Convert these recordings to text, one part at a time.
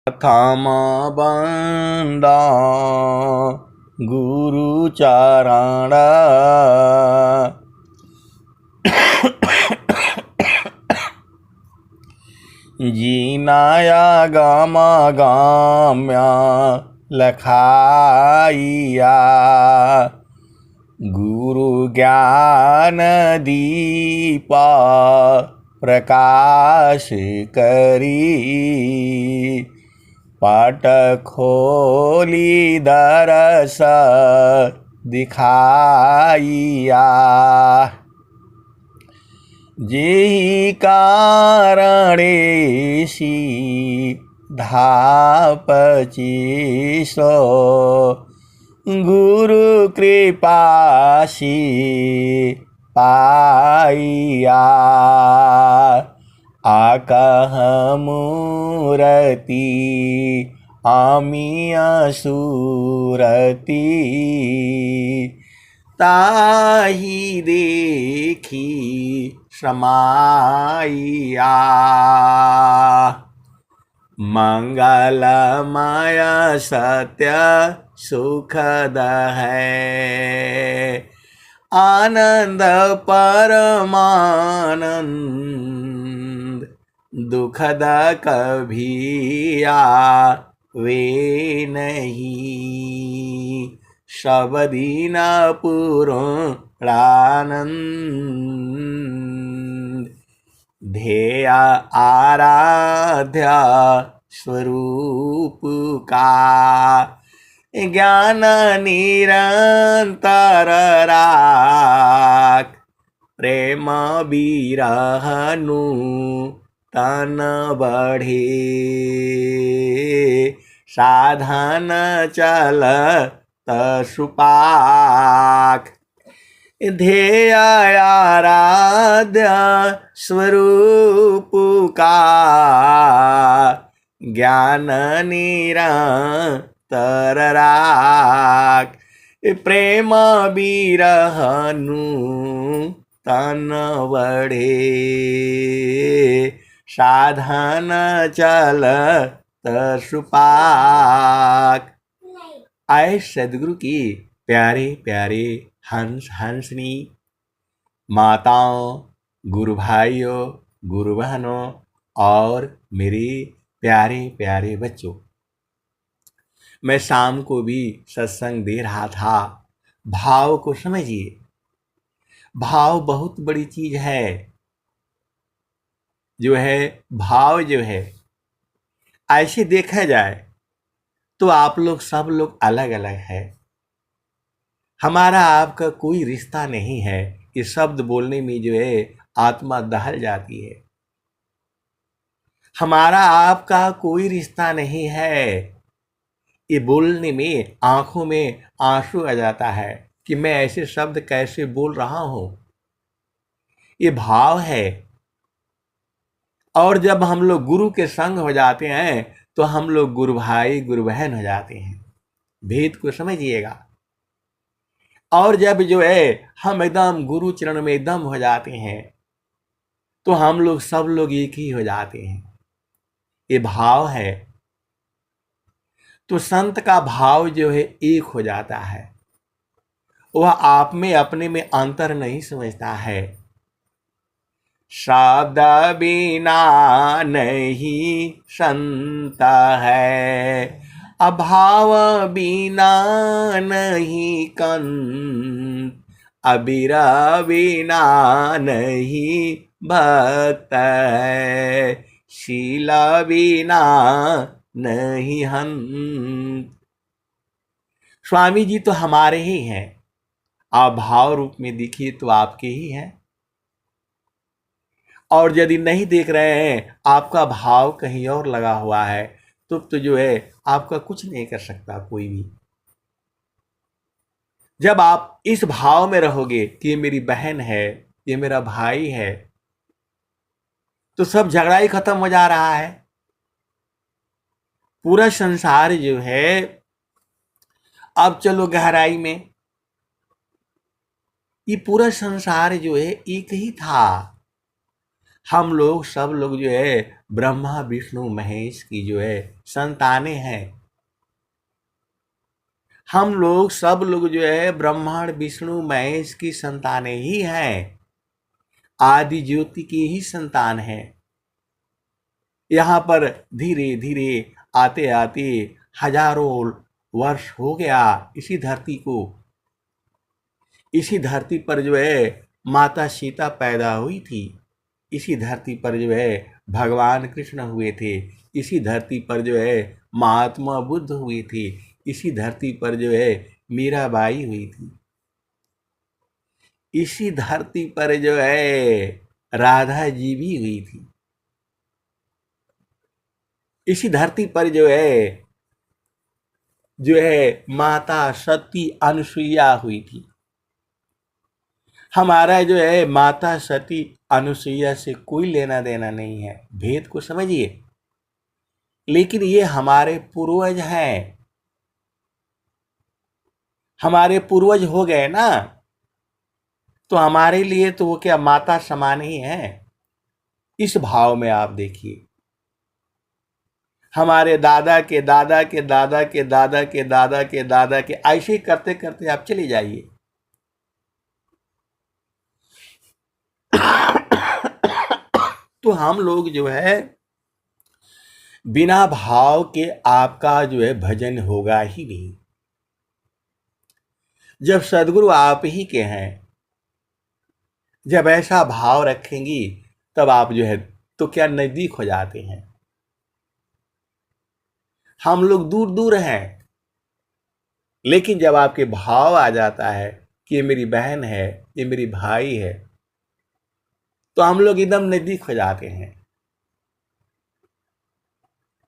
प्रथम बंदा गुरु चरण जीनाया गामा गाम्या लखाइया गुरु ज्ञान दीपा प्रकाश करी पाट खोली दरस दिखाइया जेहि कारणेशी धापचिसो गुरु कृपासी पाइया आकह मूरति आमिया सूरति ताहि देखी समाइया मंगलमय सत्य सुखद है आनंद परमानंद दुखद कभी आवे नहीं सब दिन पूर्णानंद ध्येय आराध्य स्वरूप का ज्ञान निरंतर राख प्रेम बिरहनु तन बढ़े साधन चल सुपाक ध्येय आराध्य स्वरूप का ज्ञान निरंतर राख प्रेम बिरहनु तन बढ़े साधन चल सुपाक। आए सदगुरु की प्यारे प्यारे हंस हंसनी माताओं, गुरु भाइयों, गुरु बहनों और मेरे प्यारे प्यारे बच्चों, मैं शाम को भी सत्संग दे रहा था। भाव को समझिए, भाव बहुत बड़ी चीज है। जो है भाव जो है ऐसे देखा जाए तो आप लोग सब लोग अलग अलग है। हमारा आपका कोई रिश्ता नहीं है। ये शब्द बोलने में जो है आत्मा दहल जाती है। हमारा आपका कोई रिश्ता नहीं है। ये बोलने में आंखों में आंसू आ जाता है कि मैं ऐसे शब्द कैसे बोल रहा हूं। ये भाव है। और जब हम लोग गुरु के संग हो जाते हैं तो हम लोग गुरु भाई गुरु बहन हो जाते हैं। भेद को समझिएगा। और जब जो है हम एकदम गुरु चरण में एकदम हो जाते हैं तो हम लोग सब लोग एक ही हो जाते हैं। ये भाव है। तो संत का भाव जो है एक हो जाता है। वह आप में अपने में अंतर नहीं समझता है। शब्द बिना नहीं संत है, अभाव बिना नहीं कंत, अबीर बिना नहीं भक्त है, शील बिना नहीं हंत। स्वामी जी तो हमारे ही हैं। आप भाव रूप में दिखिए तो आपके ही हैं। और यदि नहीं देख रहे हैं, आपका भाव कहीं और लगा हुआ है, तो जो है आपका कुछ नहीं कर सकता कोई भी। जब आप इस भाव में रहोगे कि ये मेरी बहन है, ये मेरा भाई है, तो सब झगड़ा ही खत्म हो जा रहा है। पूरा संसार जो है, अब चलो गहराई में, ये पूरा संसार जो है एक ही था। हम लोग सब लोग जो है ब्रह्मा विष्णु महेश की जो है संतानें हैं। हम लोग सब लोग जो है ब्रह्मांड विष्णु महेश की संतानें ही हैं, आदि ज्योति की ही संतान हैं। यहाँ पर धीरे धीरे आते आते हजारों वर्ष हो गया इसी धरती को। इसी धरती पर जो है माता सीता पैदा हुई थी। इसी धरती पर जो है भगवान कृष्ण हुए थे। इसी धरती पर जो है महात्मा बुद्ध हुए थे। इसी धरती पर जो है मीराबाई हुई थी। इसी धरती पर जो है राधा जी भी हुई थी। इसी धरती पर जो है माता सती अनुसुईया हुई थी। हमारा जो है माता सती अनुसुईया से कोई लेना देना नहीं है, भेद को समझिए। लेकिन ये हमारे पूर्वज हैं, हमारे पूर्वज हो गए ना, तो हमारे लिए तो वो क्या माता समान ही है। इस भाव में आप देखिए, हमारे दादा के दादा के दादा के दादा के दादा के दादा के ऐसे ही करते करते आप चले जाइए। तो हम लोग जो है बिना भाव के आपका जो है भजन होगा ही नहीं। जब सदगुरु आप ही के हैं, जब ऐसा भाव रखेंगी तब आप जो है तो क्या नजदीक हो जाते हैं। हम लोग दूर दूर हैं, लेकिन जब आपके भाव आ जाता है कि ये मेरी बहन है, ये मेरी भाई है, तो हम लोग एकदम नजदीक हो जाते हैं।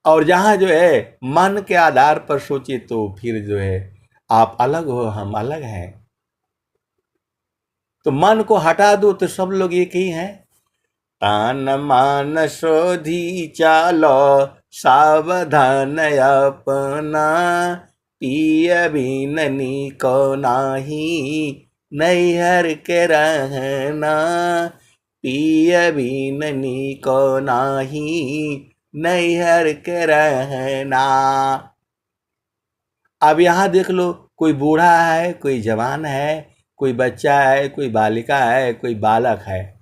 और जहां जो है मन के आधार पर सोचे तो फिर जो है आप अलग हो, हम अलग हैं। तो मन को हटा दो तो सब लोग एक ही हैं। तान मान शोधी चालो सावधान अपना, पिय बिननी को नाही नैहर के रहना, पिय बिननी को नाही नैहर के रहना। अब यहाँ देख लो, कोई बूढ़ा है, कोई जवान है, कोई बच्चा है, कोई बालिका है, कोई बालक है,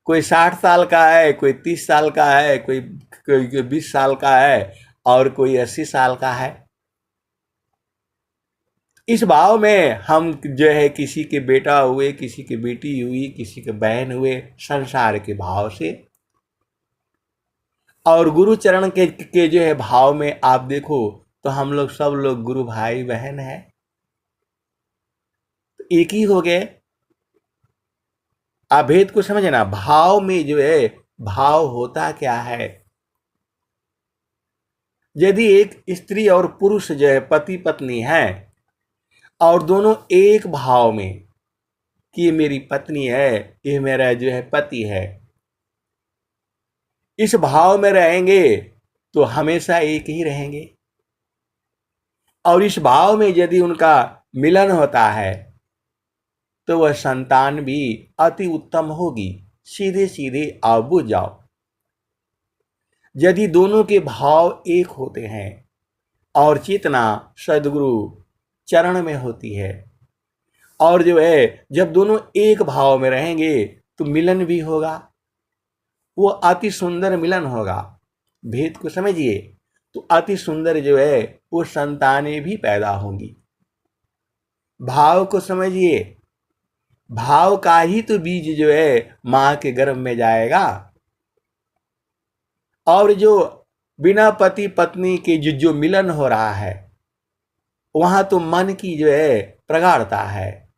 कोई 60 साल का है, कोई 30 साल का है, कोई 20 साल का है और कोई 80 साल का है। इस भाव में हम जो है किसी के बेटा हुए, किसी की बेटी हुई, किसी के बहन हुए, संसार के भाव से। और गुरु चरण के जो है भाव में आप देखो तो हम लोग सब लोग गुरु भाई बहन हैं, तो एक ही हो गए। आप भेद को समझना। भाव में जो है भाव होता क्या है। यदि एक स्त्री और पुरुष जो है पति पत्नी है और दोनों एक भाव में कि ये मेरी पत्नी है, ये मेरा जो है पति है, इस भाव में रहेंगे तो हमेशा एक ही रहेंगे। और इस भाव में यदि उनका मिलन होता है तो वह संतान भी अति उत्तम होगी। सीधे सीधे आओ बुझ जाओ। यदि दोनों के भाव एक होते हैं और चेतना सदगुरु चरण में होती है, और जो है जब दोनों एक भाव में रहेंगे तो मिलन भी होगा, वो अति सुंदर मिलन होगा। भेद को समझिए। तो अति सुंदर जो है वो संतानें भी पैदा होंगी। भाव को समझिए। भाव का ही तो बीज जो है मां के गर्भ में जाएगा। और जो बिना पति पत्नी के जो मिलन हो रहा है, वहां तो मन की जो है प्रगाढ़ता है,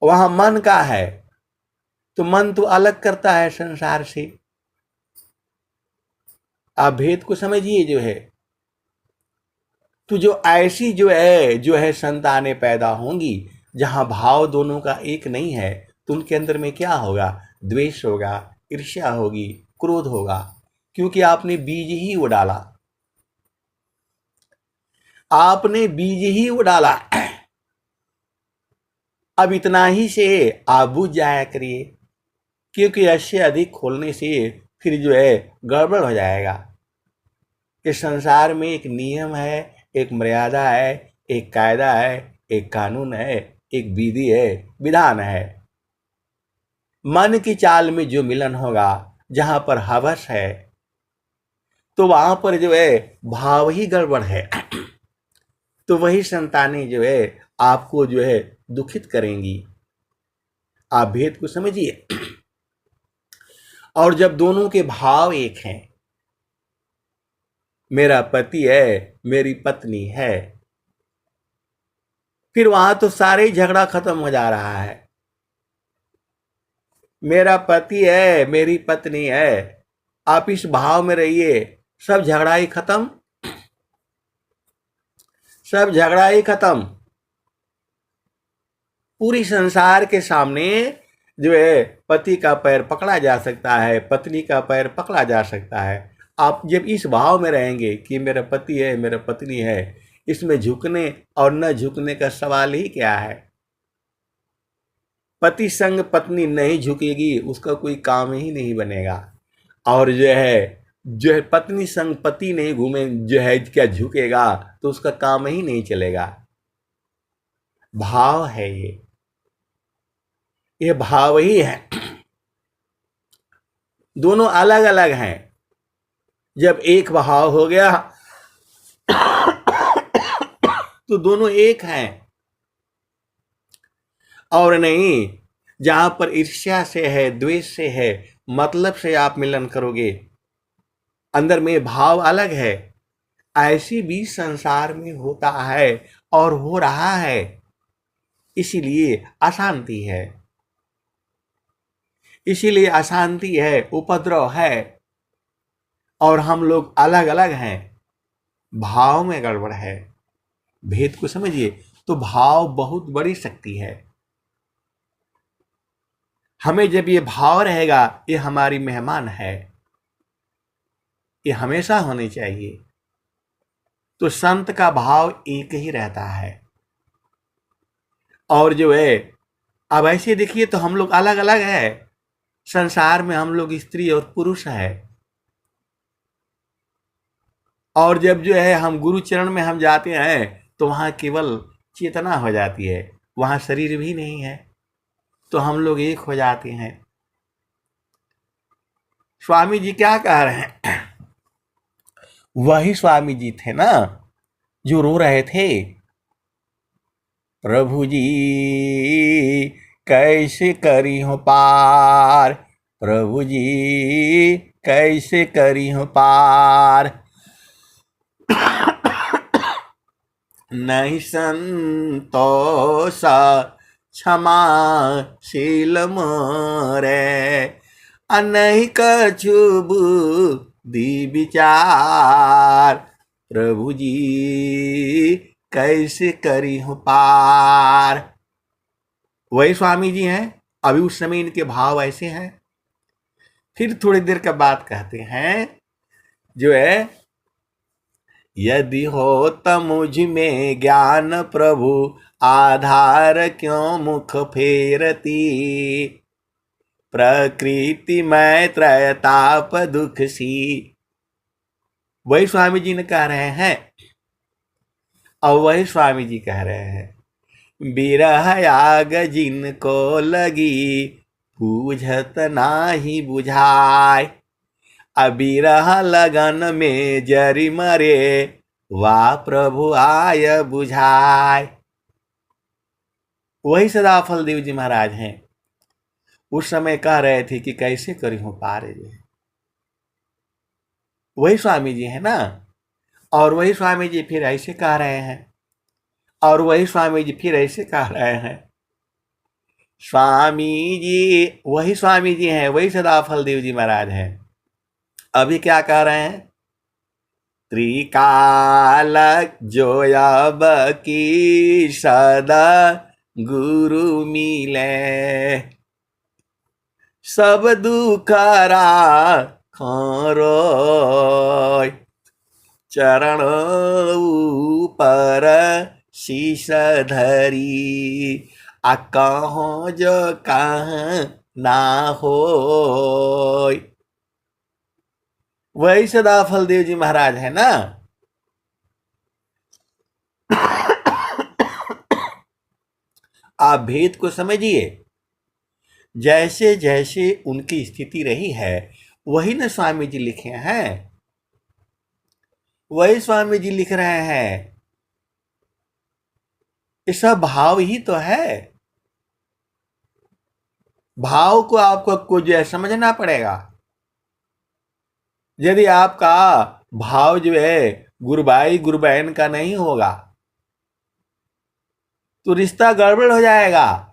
वहां मन का है, तो मन तो अलग करता है संसार से। आप भेद को समझिए जो है। तो जो ऐसी जो है संतानें पैदा होंगी जहां भाव दोनों का एक नहीं है, तो उनके अंदर में क्या होगा? द्वेष होगा, ईर्ष्या होगी, क्रोध होगा, क्योंकि आपने बीज ही वो डाला। आपने बीज ही वो डाला। अब इतना ही से आप बुझ जाया करिए। क्योंकि ऐसे अधिक खोलने से फिर जो है गड़बड़ हो जाएगा। इस संसार में एक नियम है, एक मर्यादा है, एक कायदा है, एक कानून है, एक विधि है, विधान है। मन की चाल में जो मिलन होगा, जहां पर हवस है, तो वहां पर जो है भाव ही गड़बड़ है। तो वही संतानें जो है आपको जो है दुखित करेंगी। आप भेद को समझिए। और जब दोनों के भाव एक हैं, मेरा पति है, मेरी पत्नी है, फिर वहां तो सारे ही झगड़ा खत्म हो जा रहा है। मेरा पति है, मेरी पत्नी है, आप इस भाव में रहिए, सब झगड़ा ही खत्म, सब झगड़ा ही खत्म। पूरी संसार के सामने जो है पति का पैर पकड़ा जा सकता है, पत्नी का पैर पकड़ा जा सकता है। आप जब इस भाव में रहेंगे कि मेरा पति है, मेरा पत्नी है, इसमें झुकने और न झुकने का सवाल ही क्या है। पति संग पत्नी नहीं झुकेगी, उसका कोई काम ही नहीं बनेगा। और जो है पत्नी संग पति नहीं घूमे, जो है क्या झुकेगा, तो उसका काम ही नहीं चलेगा। भाव है ये भाव ही है। दोनों अलग अलग हैं। जब एक भाव हो गया तो दोनों एक हैं। और नहीं, जहां पर ईर्ष्या से है, द्वेष से है, मतलब से आप मिलन करोगे, अंदर में भाव अलग है, ऐसी भी संसार में होता है और हो रहा है। इसीलिए अशांति है, इसीलिए अशांति है, उपद्रव है। और हम लोग अलग अलग हैं, भाव में गड़बड़ है। भेद को समझिए। तो भाव बहुत बड़ी शक्ति है। हमें जब ये भाव रहेगा, ये हमारी मेहमान है, ये हमेशा होनी चाहिए। तो संत का भाव एक ही रहता है। और जो है अब ऐसे देखिए तो हम लोग अलग अलग है। संसार में हम लोग स्त्री और पुरुष है। और जब जो है हम गुरु चरण में हम जाते हैं, तो वहां केवल चेतना हो जाती है, वहां शरीर भी नहीं है, तो हम लोग एक हो जाते हैं। स्वामी जी क्या कह रहे हैं? वही स्वामी जी थे ना जो रो रहे थे, प्रभु जी कैसे करी हो पार, प्रभु जी कैसे करी हो पार। नहीं संतोष क्षमाशील मोरे, नहीं कछु बुद्धि विचार, प्रभु जी कैसे करी हो पार। वही स्वामी जी हैं। अभी उस समय इनके भाव ऐसे हैं। फिर थोड़ी देर के बाद कहते हैं जो है, यदि हो त मुझ में ज्ञान प्रभु, आधार क्यों मुख फेरती, प्रकृति में त्रयताप दुख सी। वही स्वामी जी ने कह रहे हैं। और वही स्वामी जी कह रहे हैं, बिरह आग जिनको लगी, बूझत नाही बुझाय, अबिरह लगन में जरी मरे, वाह प्रभु आय बुझाय। वही सदाफल देव जी महाराज हैं। उस समय कह रहे थे कि कैसे करी हो पार। वही स्वामी जी है ना। और वही स्वामी जी फिर ऐसे कह रहे हैं। और वही स्वामी जी फिर ऐसे कह रहे हैं। स्वामी जी वही स्वामी जी हैं, वही सदाफल देव जी महाराज हैं। अभी क्या कह रहे हैं? त्रिकाल जो अब की सदा गुरु मिले, सब दुखरा खरो, चरण ऊपर शीश धरी, आ कहो जो कहाँ ना होय। वही सदा फलदेव जी महाराज है ना। आप भेद को समझिए। जैसे जैसे उनकी स्थिति रही है वही न स्वामी जी लिखे हैं, वही स्वामी जी लिख रहे हैं। ये सब भाव ही तो है। भाव को आपको जो है समझना पड़ेगा। यदि आपका भाव जो है गुरु भाई गुरु बहन का नहीं होगा तो रिश्ता गड़बड़ हो जाएगा।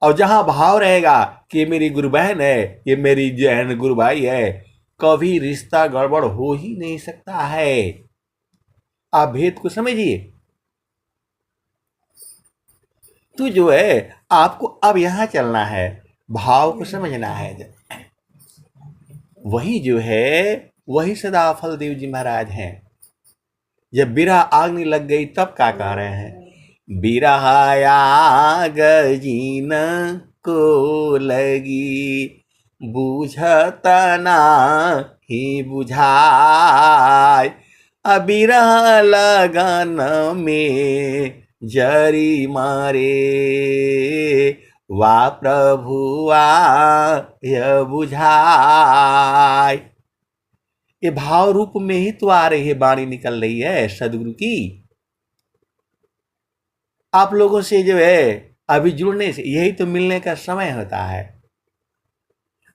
और जहां भाव रहेगा कि ये मेरी गुरु बहन है, ये मेरी जो है गुरु भाई है, कभी रिश्ता गड़बड़ हो ही नहीं सकता है। आप भेद को समझिए। तो जो है आपको अब यहां चलना है, भाव को समझना है। वही जो है वही सदा फल देव जी महाराज हैं। जब बिरह आग नहीं लग गई तब क्या कह रहे हैं, बिरह आग जीन को लगी, बूझत ना ही बुझाय। अबिरह लगन में जरी मारे, वा प्रभुआ यह बुझाय। ये भाव रूप में ही तो आ रही है, वाणी निकल रही है सदगुरु की। आप लोगों से जो है अभी जुड़ने से यही तो मिलने का समय होता है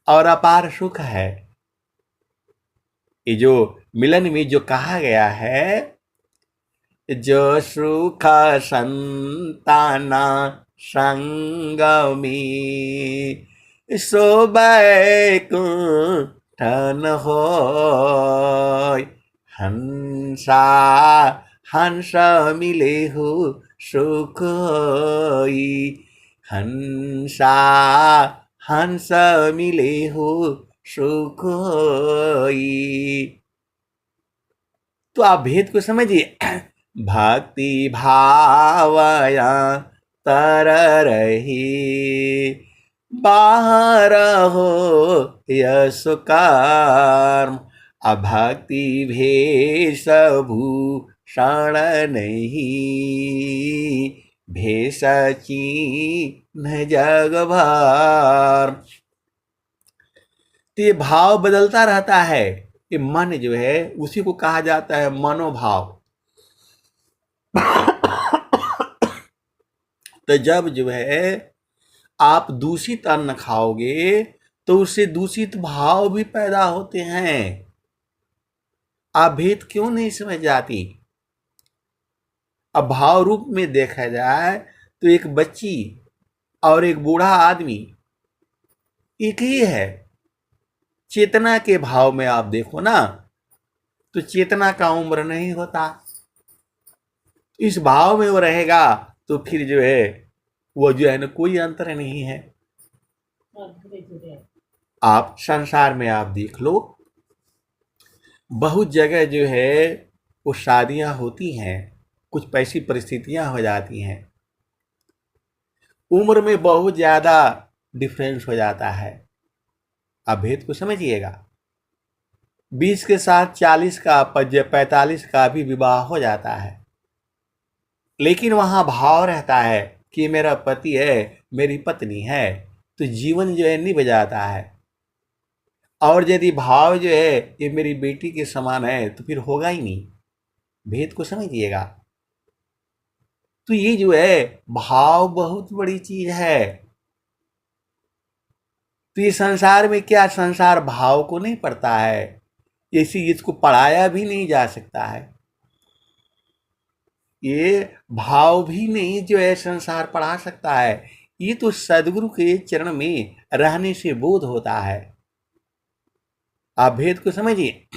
और अपार सुख है। ये जो मिलन में जो कहा गया है, जो सुख संताना संगमी, सो बैकुंठन होय। हंसा हंस मिले हो सुख होई, हंसा हंस मिले हो सुख होई। तो आप भेद को समझिए। भक्ति भावया तर रही, बाहर हो यश कर्म। अभक्ति भेष भूषण नहीं, भेष चिन्ह जग भर। तो ये भाव बदलता रहता है। ये मन जो है उसी को कहा जाता है मनोभाव। तो जब जो है आप दूषित अन्न खाओगे तो उससे दूषित भाव भी पैदा होते हैं। आप भेद क्यों नहीं समझ जाती। अब भाव रूप में देखा जाए तो एक बच्ची और एक बूढ़ा आदमी एक ही है। चेतना के भाव में आप देखो ना तो चेतना का उम्र नहीं होता। इस भाव में वो रहेगा तो फिर जो है वो जो है ना कोई अंतर नहीं है। आप संसार में आप देख लो, बहुत जगह जो है वो शादियां होती हैं, कुछ पैसी परिस्थितियां हो जाती हैं, उम्र में बहुत ज्यादा डिफरेंस हो जाता है। आप भेद को समझिएगा। 20 के साथ 40 का 45 का भी विवाह हो जाता है, लेकिन वहां भाव रहता है कि मेरा पति है, मेरी पत्नी है, तो जीवन जो है निभ जाता है। और यदि भाव जो है ये मेरी बेटी के समान है तो फिर होगा ही नहीं। भेद को समझिएगा। तो ये जो है भाव बहुत बड़ी चीज है। तो ये संसार में क्या संसार भाव को नहीं पढ़ता है, इसी इसको पढ़ाया भी नहीं जा सकता है। ये भाव भी नहीं जो है संसार पढ़ा सकता है। ये तो सदगुरु के चरण में रहने से बोध होता है। आप भेद को समझिए।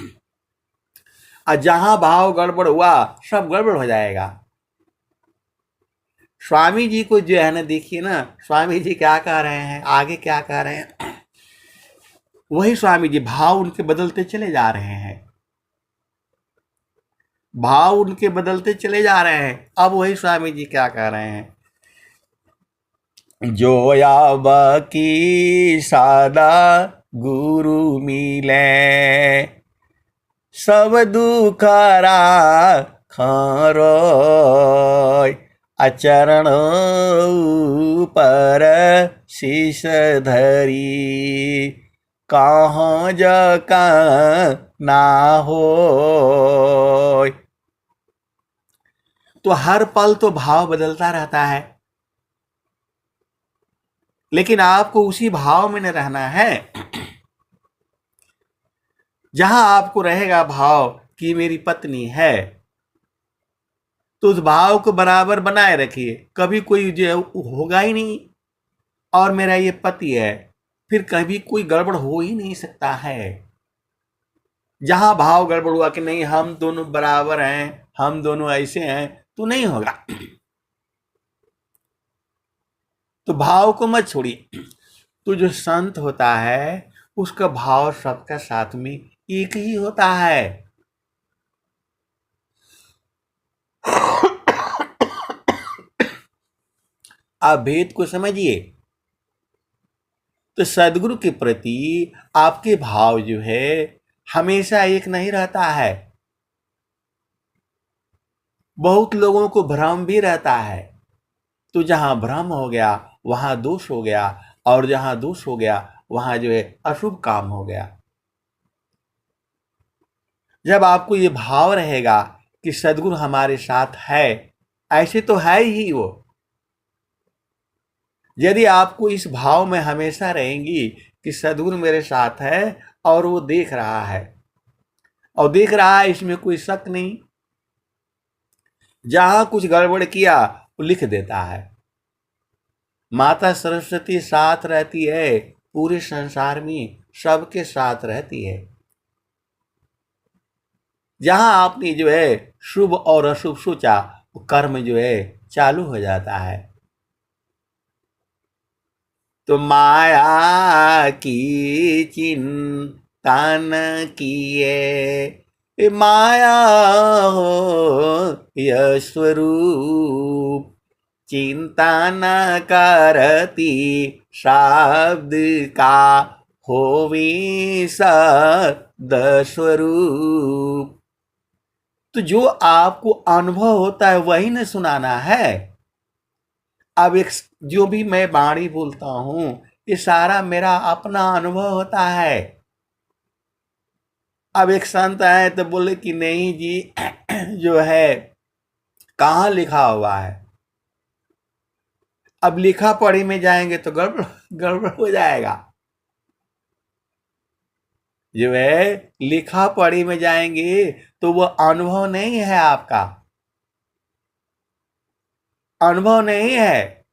और जहां भाव गड़बड़ हुआ सब गड़बड़ हो जाएगा। स्वामी जी को जो है ना देखिए ना, स्वामी जी क्या कह रहे हैं, आगे क्या कह रहे हैं, वही स्वामी जी भाव उनके बदलते चले जा रहे हैं। भाव उनके बदलते चले जा रहे हैं। अब वही स्वामी जी क्या कह रहे हैं, जो आब की सादा गुरु मिले, सब दुखरा खारोय, अचरण पर शीश धरी, कहाँ जका ना हो। तो हर पल तो भाव बदलता रहता है, लेकिन आपको उसी भाव में न रहना है। जहां आपको रहेगा भाव कि मेरी पत्नी है, तो उस भाव को बराबर बनाए रखिए। कभी कोई जो होगा ही नहीं, और मेरा ये पति है, फिर कभी कोई गड़बड़ हो ही नहीं सकता है। जहां भाव गड़बड़ हुआ कि नहीं हम दोनों बराबर हैं, हम दोनों ऐसे हैं, तो नहीं होगा। तो भाव को मत छोड़िए। तो जो संत होता है उसका भाव सबका साथ में एक ही होता है। आप भेद को समझिए। तो सदगुरु के प्रति आपके भाव जो है हमेशा एक नहीं रहता है। बहुत लोगों को भ्रम भी रहता है। तो जहां भ्रम हो गया वहां दोष हो गया, और जहां दोष हो गया वहां जो है अशुभ काम हो गया। जब आपको ये भाव रहेगा कि सदगुरु हमारे साथ है, ऐसे तो है ही वो। यदि आपको इस भाव में हमेशा रहेंगी कि सदगुरु मेरे साथ है और वो देख रहा है, और देख रहा है इसमें कोई शक नहीं, जहां कुछ गड़बड़ किया वो लिख देता है। माता सरस्वती साथ रहती है, पूरे संसार में सबके साथ रहती है। जहां आपने जो है शुभ और अशुभ सोचा, वो कर्म जो है चालू हो जाता है। तो माया की चिंता न किए, माया हो यह स्वरूप, चिंता न करती शब्द का, होवी सद स्वरूप। तो जो आपको अनुभव होता है वही न सुनाना है। अब एक जो भी मैं वाणी बोलता हूं, ये सारा मेरा अपना अनुभव होता है। अब एक संत आए तो बोले कि नहीं जी जो है कहाँ लिखा हुआ है। अब लिखा पढ़ी में जाएंगे तो गड़बड़ गड़बड़ हो जाएगा। जो है लिखा पढ़ी में जाएंगे तो वो अनुभव नहीं है, आपका अनुभव नहीं है।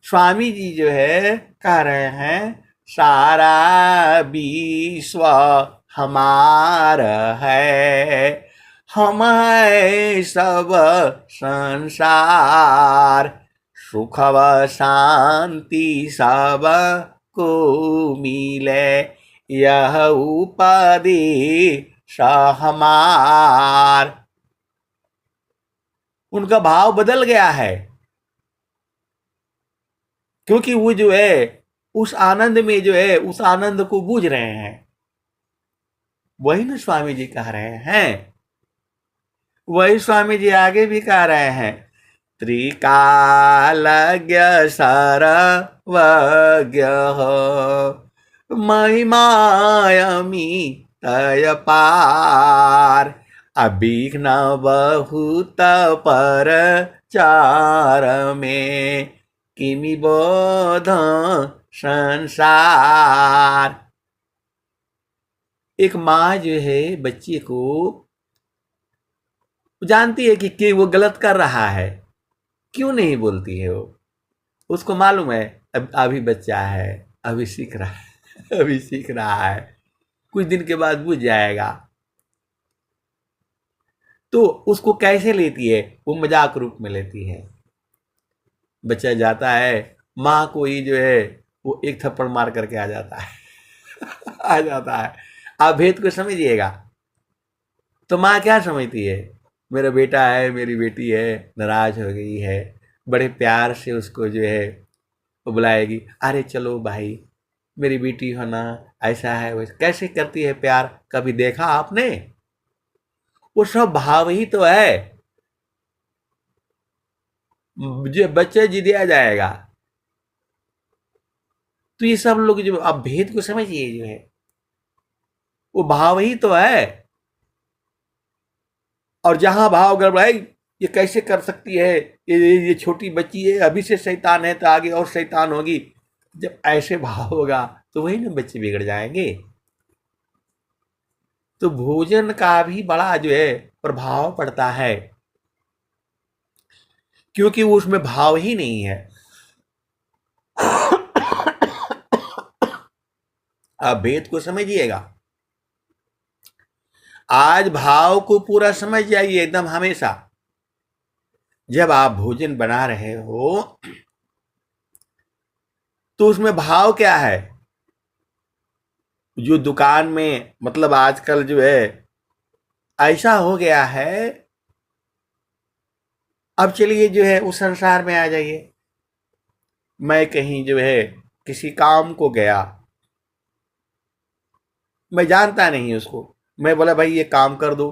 स्वामी जी जो है कह रहे हैं सारा विश्व हमारा है, हम है सब संसार, सुख व शांति सब को मिले, यह उपाधि हमार। उनका भाव बदल गया है, क्योंकि वो जो है उस आनंद में जो है उस आनंद को बूझ रहे हैं। वही ना स्वामी जी कह रहे हैं। वही स्वामी जी आगे भी कह रहे हैं त्रिकालज्ञ सर्वज्ञ महिमायमी तय पार, अभिघ्न बहुत पर चार में किमि बोध संसार। एक माँ जो है बच्चे को जानती है कि वो गलत कर रहा है, क्यों नहीं बोलती है वो? उसको मालूम है अभी बच्चा है, अभी सीख रहा है अभी सीख रहा है, कुछ दिन के बाद बुझ जाएगा। तो उसको कैसे लेती है? वो मजाक रूप में लेती है। बच्चा जाता है, माँ को ही जो है वो एक थप्पड़ मार करके आ जाता है आ जाता है। आप भेद को समझिएगा। तो माँ क्या समझती है? मेरा बेटा है, मेरी बेटी है, नाराज हो गई है, बड़े प्यार से उसको जो है वो बुलाएगी, अरे चलो भाई मेरी बेटी हो ना, ऐसा है वैसा। कैसे करती है प्यार, कभी देखा आपने? वो सब भाव ही तो है। जो बच्चे जिदिया जाएगा, तो ये सब लोग जो आप भेद को समझिए, जो है वो भाव ही तो है। और जहां भाव गड़बड़ाई, ये कैसे कर सकती है, ये छोटी बच्ची है, अभी से शैतान है तो आगे और शैतान होगी। जब ऐसे भाव होगा तो वही ना बच्चे बिगड़ जाएंगे। तो भोजन का भी बड़ा जो है प्रभाव पड़ता है, क्योंकि वो उसमें भाव ही नहीं है। आप भेद को समझिएगा। आज भाव को पूरा समझ जाइए एकदम हमेशा। जब आप भोजन बना रहे हो तो उसमें भाव क्या है? जो दुकान में मतलब आजकल जो है ऐसा हो गया है, अब चलिए जो है उस संसार में आ जाइए। मैं कहीं जो है किसी काम को गया, मैं जानता नहीं उसको, मैं बोला भाई ये काम कर दो,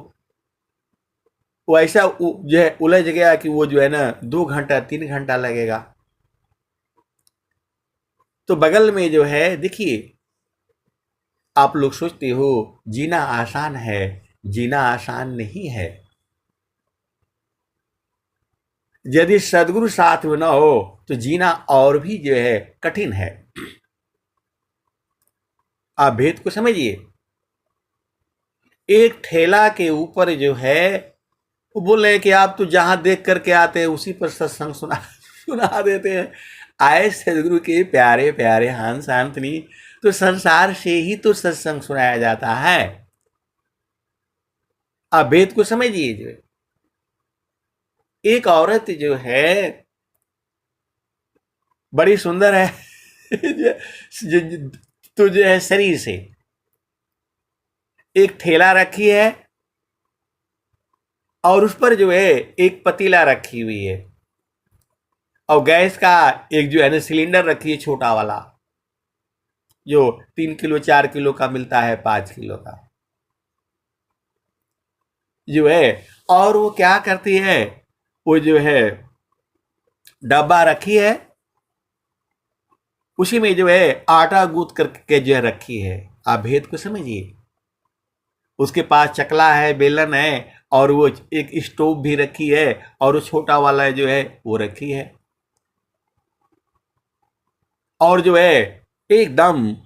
वो ऐसा जो है उलझ गया कि वो जो है ना 2 घंटा 3 घंटा लगेगा। तो बगल में जो है देखिए, आप लोग सोचते हो जीना आसान है, जीना आसान नहीं है। यदि सदगुरु साथ में ना हो तो जीना और भी जो है कठिन है। आप भेद को समझिए। एक ठेला के ऊपर जो है वो बोल रहे हैं कि आप तो जहां देख करके आते हैं उसी पर सत्संग सुना सुना देते हैं। आए सदगुरु के प्यारे प्यारे हंस शांतनी, तो संसार से ही तो सत्संग सुनाया जाता है। आप भेद को समझिए। जो एक औरत जो है बड़ी सुंदर है तो जो है शरीर से एक ठेला रखी है और उस पर जो है एक पतीला रखी हुई है, और गैस का एक जो है ना सिलेंडर रखी है छोटा वाला, जो 3 किलो 4 किलो का मिलता है, 5 किलो का जो है। और वो क्या करती है, वो जो है डब्बा रखी है, उसी में जो है आटा गूंथ करके जो है रखी है। आप भेद को समझिए। उसके पास चकला है, बेलन है, और वो एक स्टोव भी रखी है, और वो छोटा वाला जो है वो रखी है। और जो है एकदम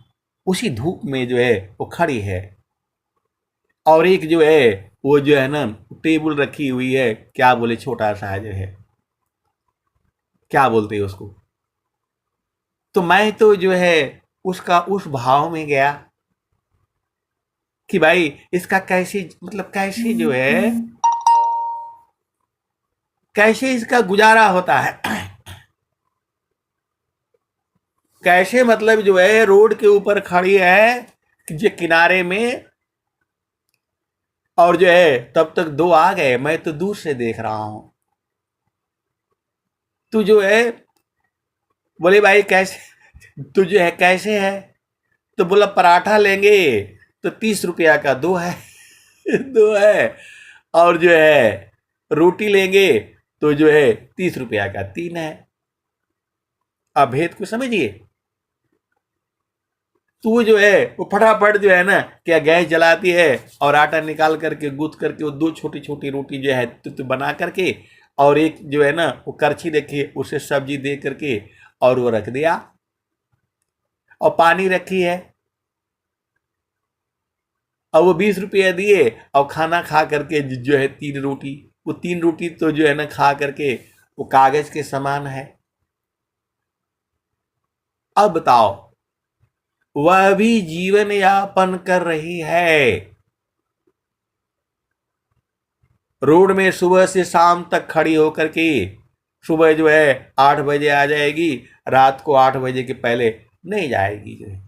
उसी धूप में जो है वो खड़ी है। और एक जो है वो जो है ना टेबल रखी हुई है, क्या बोले, छोटा सा जो है, क्या बोलते हैं उसको। तो मैं तो जो है उसका उस भाव में गया कि भाई इसका कैसे, मतलब कैसे जो है, कैसे इसका गुजारा होता है। कैसे, मतलब जो है रोड के ऊपर खड़ी है जो किनारे में, और जो है तब तक दो आ गए, मैं तो दूर से देख रहा हूं। तू जो है बोले भाई कैसे, तू जो है कैसे है, तो बोला पराठा लेंगे तो 30 रुपया का दो है दो है, और जो है रोटी लेंगे तो जो है 30 रुपया का 3 है। आप भेद को समझिए। तू जो है वो फटाफट जो है ना क्या गैस जलाती है, और आटा निकाल करके गूंथ करके वो दो छोटी छोटी रोटी जो है तो बना करके, और एक जो है ना वो करछी देखिए उसे सब्जी दे करके और वो रख दिया, और पानी रखी है, और वो 20 रुपया दिए, और खाना खा करके जो है 3 रोटी, वो 3 रोटी तो जो है ना खा करके वो कागज के समान है। अब बताओ, वह भी जीवन यापन कर रही है, रोड में सुबह से शाम तक खड़ी होकर के। सुबह जो है 8 बजे आ जाएगी, रात को 8 बजे के पहले नहीं जाएगी जो है।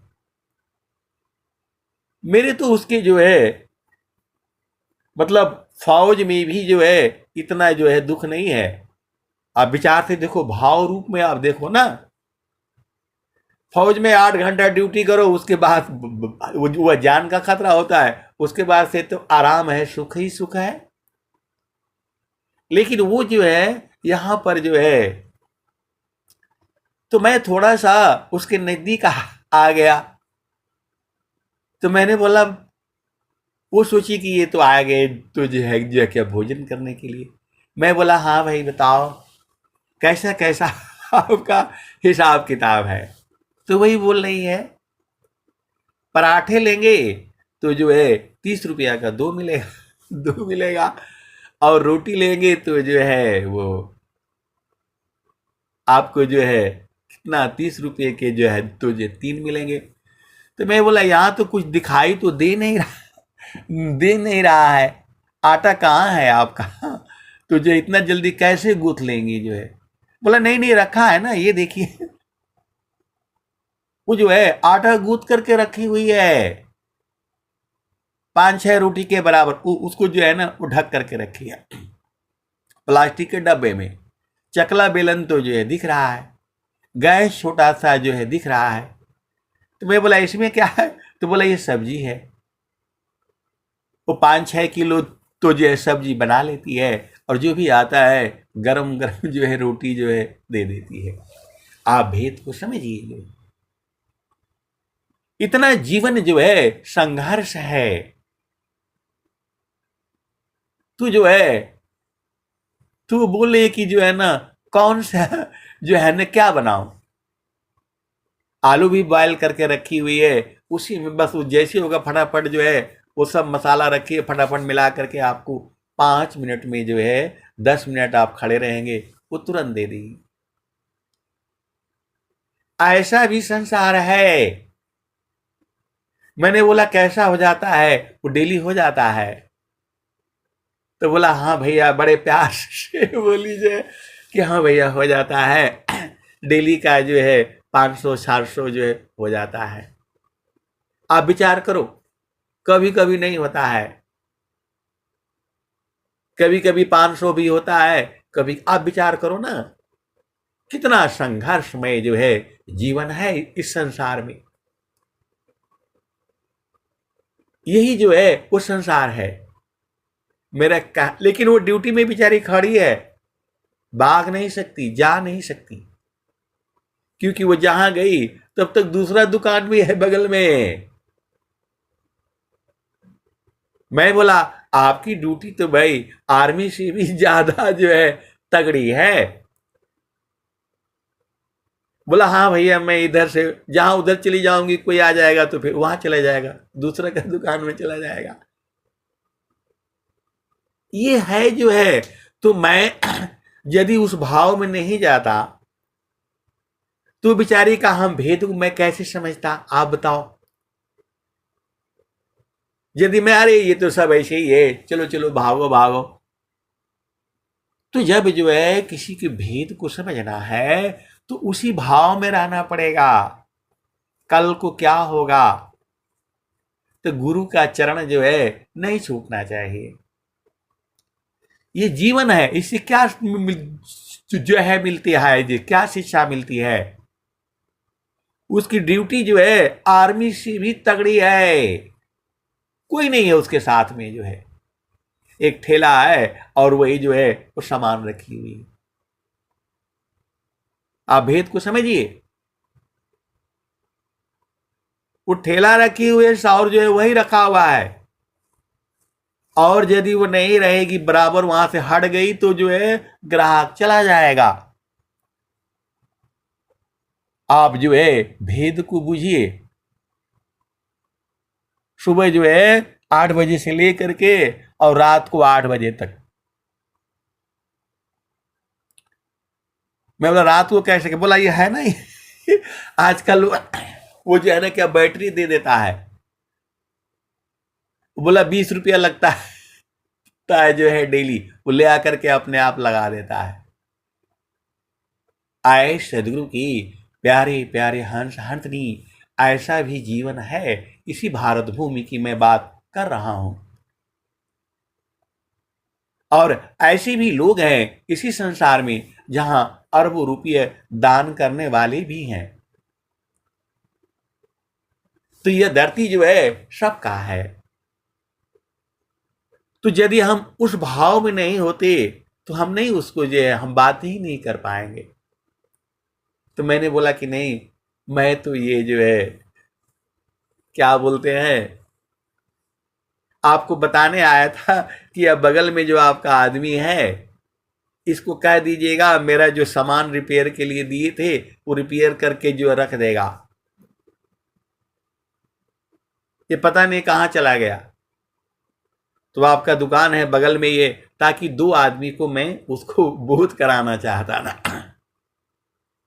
मेरे तो उसके जो है मतलब फौज में भी जो है इतना जो है दुख नहीं है। आप विचार से देखो, भाव रूप में आप देखो ना। फौज में 8 घंटा ड्यूटी करो, उसके बाद वो जान का खतरा होता है, उसके बाद से तो आराम है, सुख ही सुख है। लेकिन वो जो है यहां पर जो है, तो मैं थोड़ा सा उसके नजदीक आ गया। तो मैंने बोला, वो सोची कि ये तो आ गए तो जो है क्या भोजन करने के लिए। मैं बोला हाँ भाई बताओ, कैसा कैसा आपका हिसाब किताब है। तो वही बोल रही है, पराठे लेंगे तो जो है 30 रुपया का दो मिलेगा, दो मिलेगा। और रोटी लेंगे तो जो है वो आपको जो है कितना, 30 रुपये के जो है तो जो 3 मिलेंगे। तो मैं बोला यहाँ तो कुछ दिखाई तो दे नहीं रहा है, आटा कहाँ है आपका? तो जो इतना जल्दी कैसे गूंथ लेंगी जो है? बोला नहीं नहीं रखा है ना, ये देखिए। वो जो है आटा गूंथ करके रखी हुई है, 5-6 रोटी के बराबर। उसको जो है ना वो ढक करके रखी है प्लास्टिक के डब्बे में। चकला बेलन तो जो है दिख रहा है, गैस छोटा सा जो है दिख रहा है। तो मैं बोला इसमें क्या है? तो बोला ये सब्जी है। वो 5-6 किलो तो जो है सब्जी बना लेती है, और जो भी आता है गरम गरम जो है रोटी जो है दे देती है। आप भेद को समझिए। इतना जीवन जो है संघर्ष है। तू जो है, तू बोले कि जो है ना कौन सा जो है ना क्या बनाऊं, आलू भी बॉयल करके रखी हुई है, उसी में बस वो जैसे होगा फटाफट जो है वो सब मसाला रखिए, फटाफट मिला करके आपको 5 मिनट में जो है 10 मिनट आप खड़े रहेंगे, वो तुरंत दे देगी। ऐसा भी संसार है। मैंने बोला कैसा हो जाता है? वो डेली हो जाता है। तो बोला हाँ भैया, बड़े प्यार से बोलीजिए कि हाँ भैया हो जाता है। डेली का जो है 500-400 जो है हो जाता है। आप विचार करो, कभी कभी नहीं होता है, कभी कभी 500 भी होता है, कभी। आप विचार करो ना, कितना संघर्षमय जो है जीवन है इस संसार में। यही जो है वो संसार है लेकिन वो ड्यूटी में बेचारी खड़ी है, भाग नहीं सकती, जा नहीं सकती, क्योंकि वो जहां गई तब तक दूसरा दुकान भी है बगल में। मैं बोला आपकी ड्यूटी तो भाई आर्मी से भी ज्यादा जो है तगड़ी है। बोला हाँ भैया, मैं इधर से जहां उधर चली जाऊंगी, कोई आ जाएगा तो फिर वहां चला जाएगा, दूसरे का दुकान में चला जाएगा। ये है जो है। तो मैं यदि उस भाव में नहीं जाता तो बेचारी का हम भेद मैं कैसे समझता, आप बताओ। यदि मैं अरे ये तो सब ऐसे ही है, चलो चलो भागो भागो। तो जब जो है किसी के भेद को समझना है तो उसी भाव में रहना पड़ेगा। कल को क्या होगा, तो गुरु का चरण जो है नहीं छूटना चाहिए। ये जीवन है, इससे क्या जो है मिलती है, जो क्या शिक्षा मिलती है। उसकी ड्यूटी जो है आर्मी से भी तगड़ी है। कोई नहीं है उसके साथ में जो है, एक ठेला है और वही जो है वो सामान रखी हुई। आप भेद को समझिए। वो ठेला रखी हुई है और जो है वही रखा हुआ है, और यदि वो नहीं रहेगी, बराबर वहां से हट गई तो जो है ग्राहक चला जाएगा। आप जो है भेद को बुझिए। सुबह जो है 8 बजे से लेकर के और रात को 8 बजे तक। मैं बोला रात को कैसे? बोला ये है ना आजकल वो जो है ना क्या बैटरी दे देता है। बोला 20 रुपया लगता है जो है डेली, वो ले आकर के अपने आप लगा देता है। आए सदगुरु की प्यारे प्यारे हंस हंसनी, ऐसा भी जीवन है। इसी भारत भूमि की मैं बात कर रहा हूं। और ऐसे भी लोग हैं इसी संसार में जहां अरबों रुपये दान करने वाले भी हैं। तो यह धरती जो है सबका है। तो यदि हम उस भाव में नहीं होते तो हम नहीं उसको जो है हम बात ही नहीं कर पाएंगे। तो मैंने बोला कि नहीं, मैं तो ये जो है क्या बोलते हैं आपको बताने आया था कि अब बगल में जो आपका आदमी है इसको कह दीजिएगा मेरा जो सामान रिपेयर के लिए दिए थे वो रिपेयर करके जो रख देगा। ये पता नहीं कहां चला गया। तो आपका दुकान है बगल में ये, ताकि दो आदमी को मैं उसको बोध कराना चाहता ना।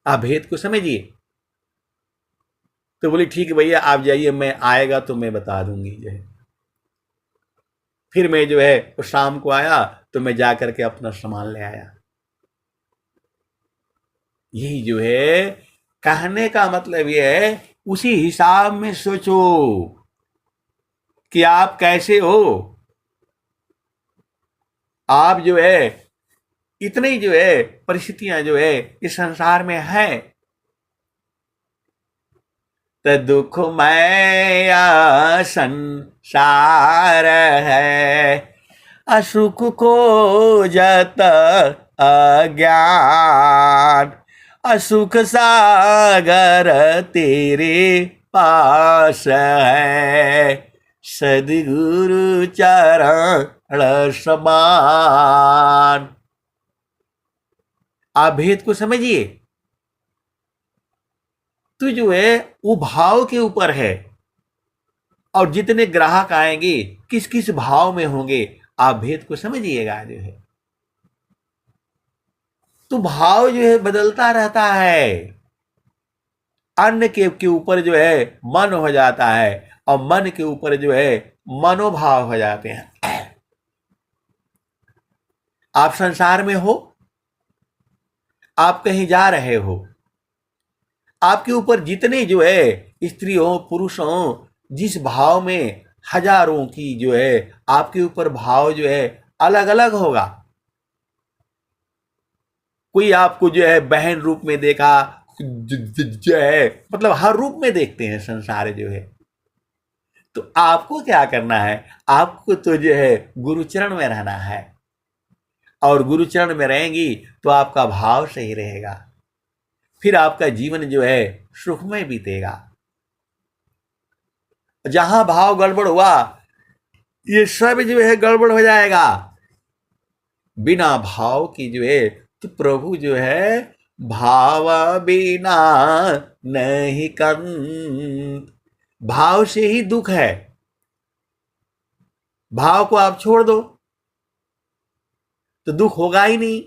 आप भेद को समझिए। तो बोली ठीक है भैया आप जाइए, मैं आएगा तो मैं बता दूंगी जो है। फिर मैं जो है वो शाम को आया तो मैं जा करके अपना सामान ले आया। यही जो है कहने का मतलब ये है, उसी हिसाब में सोचो कि आप कैसे हो। आप जो है इतनी जो है परिस्थितियां जो है इस संसार में है, तो दुखमय संसार है, असुख को जत अज्ञान, असुख सागर तेरे पास है, सदगुरु चरण समान। आप भेद को समझिए। तो जो है वो भाव के ऊपर है, और जितने ग्राहक आएंगे किस किस भाव में होंगे, आप भेद को समझिएगा जो है। तो भाव जो है बदलता रहता है। अन्न के ऊपर जो है मन हो जाता है, और मन के ऊपर जो है मनोभाव हो जाते हैं। आप संसार में हो, आप कहीं जा रहे हो, आपके ऊपर जितने जो है स्त्री हो पुरुष हो, जिस भाव में हजारों की जो है आपके ऊपर भाव जो है अलग अलग होगा। कोई आपको जो है बहन रूप में देखा, जो है मतलब हर रूप में देखते हैं संसार जो है। तो आपको क्या करना है, आपको तो जो है गुरुचरण में रहना है, और गुरुचरण में रहेंगी तो आपका भाव सही रहेगा, फिर आपका जीवन जो है सुखमय बीतेगा। जहां भाव गड़बड़ हुआ ये सब जो है गड़बड़ हो जाएगा। बिना भाव की जो है तो प्रभु जो है भाव बिना नहीं कंत, भाव से ही दुख है। भाव को आप छोड़ दो तो दुख होगा ही नहीं।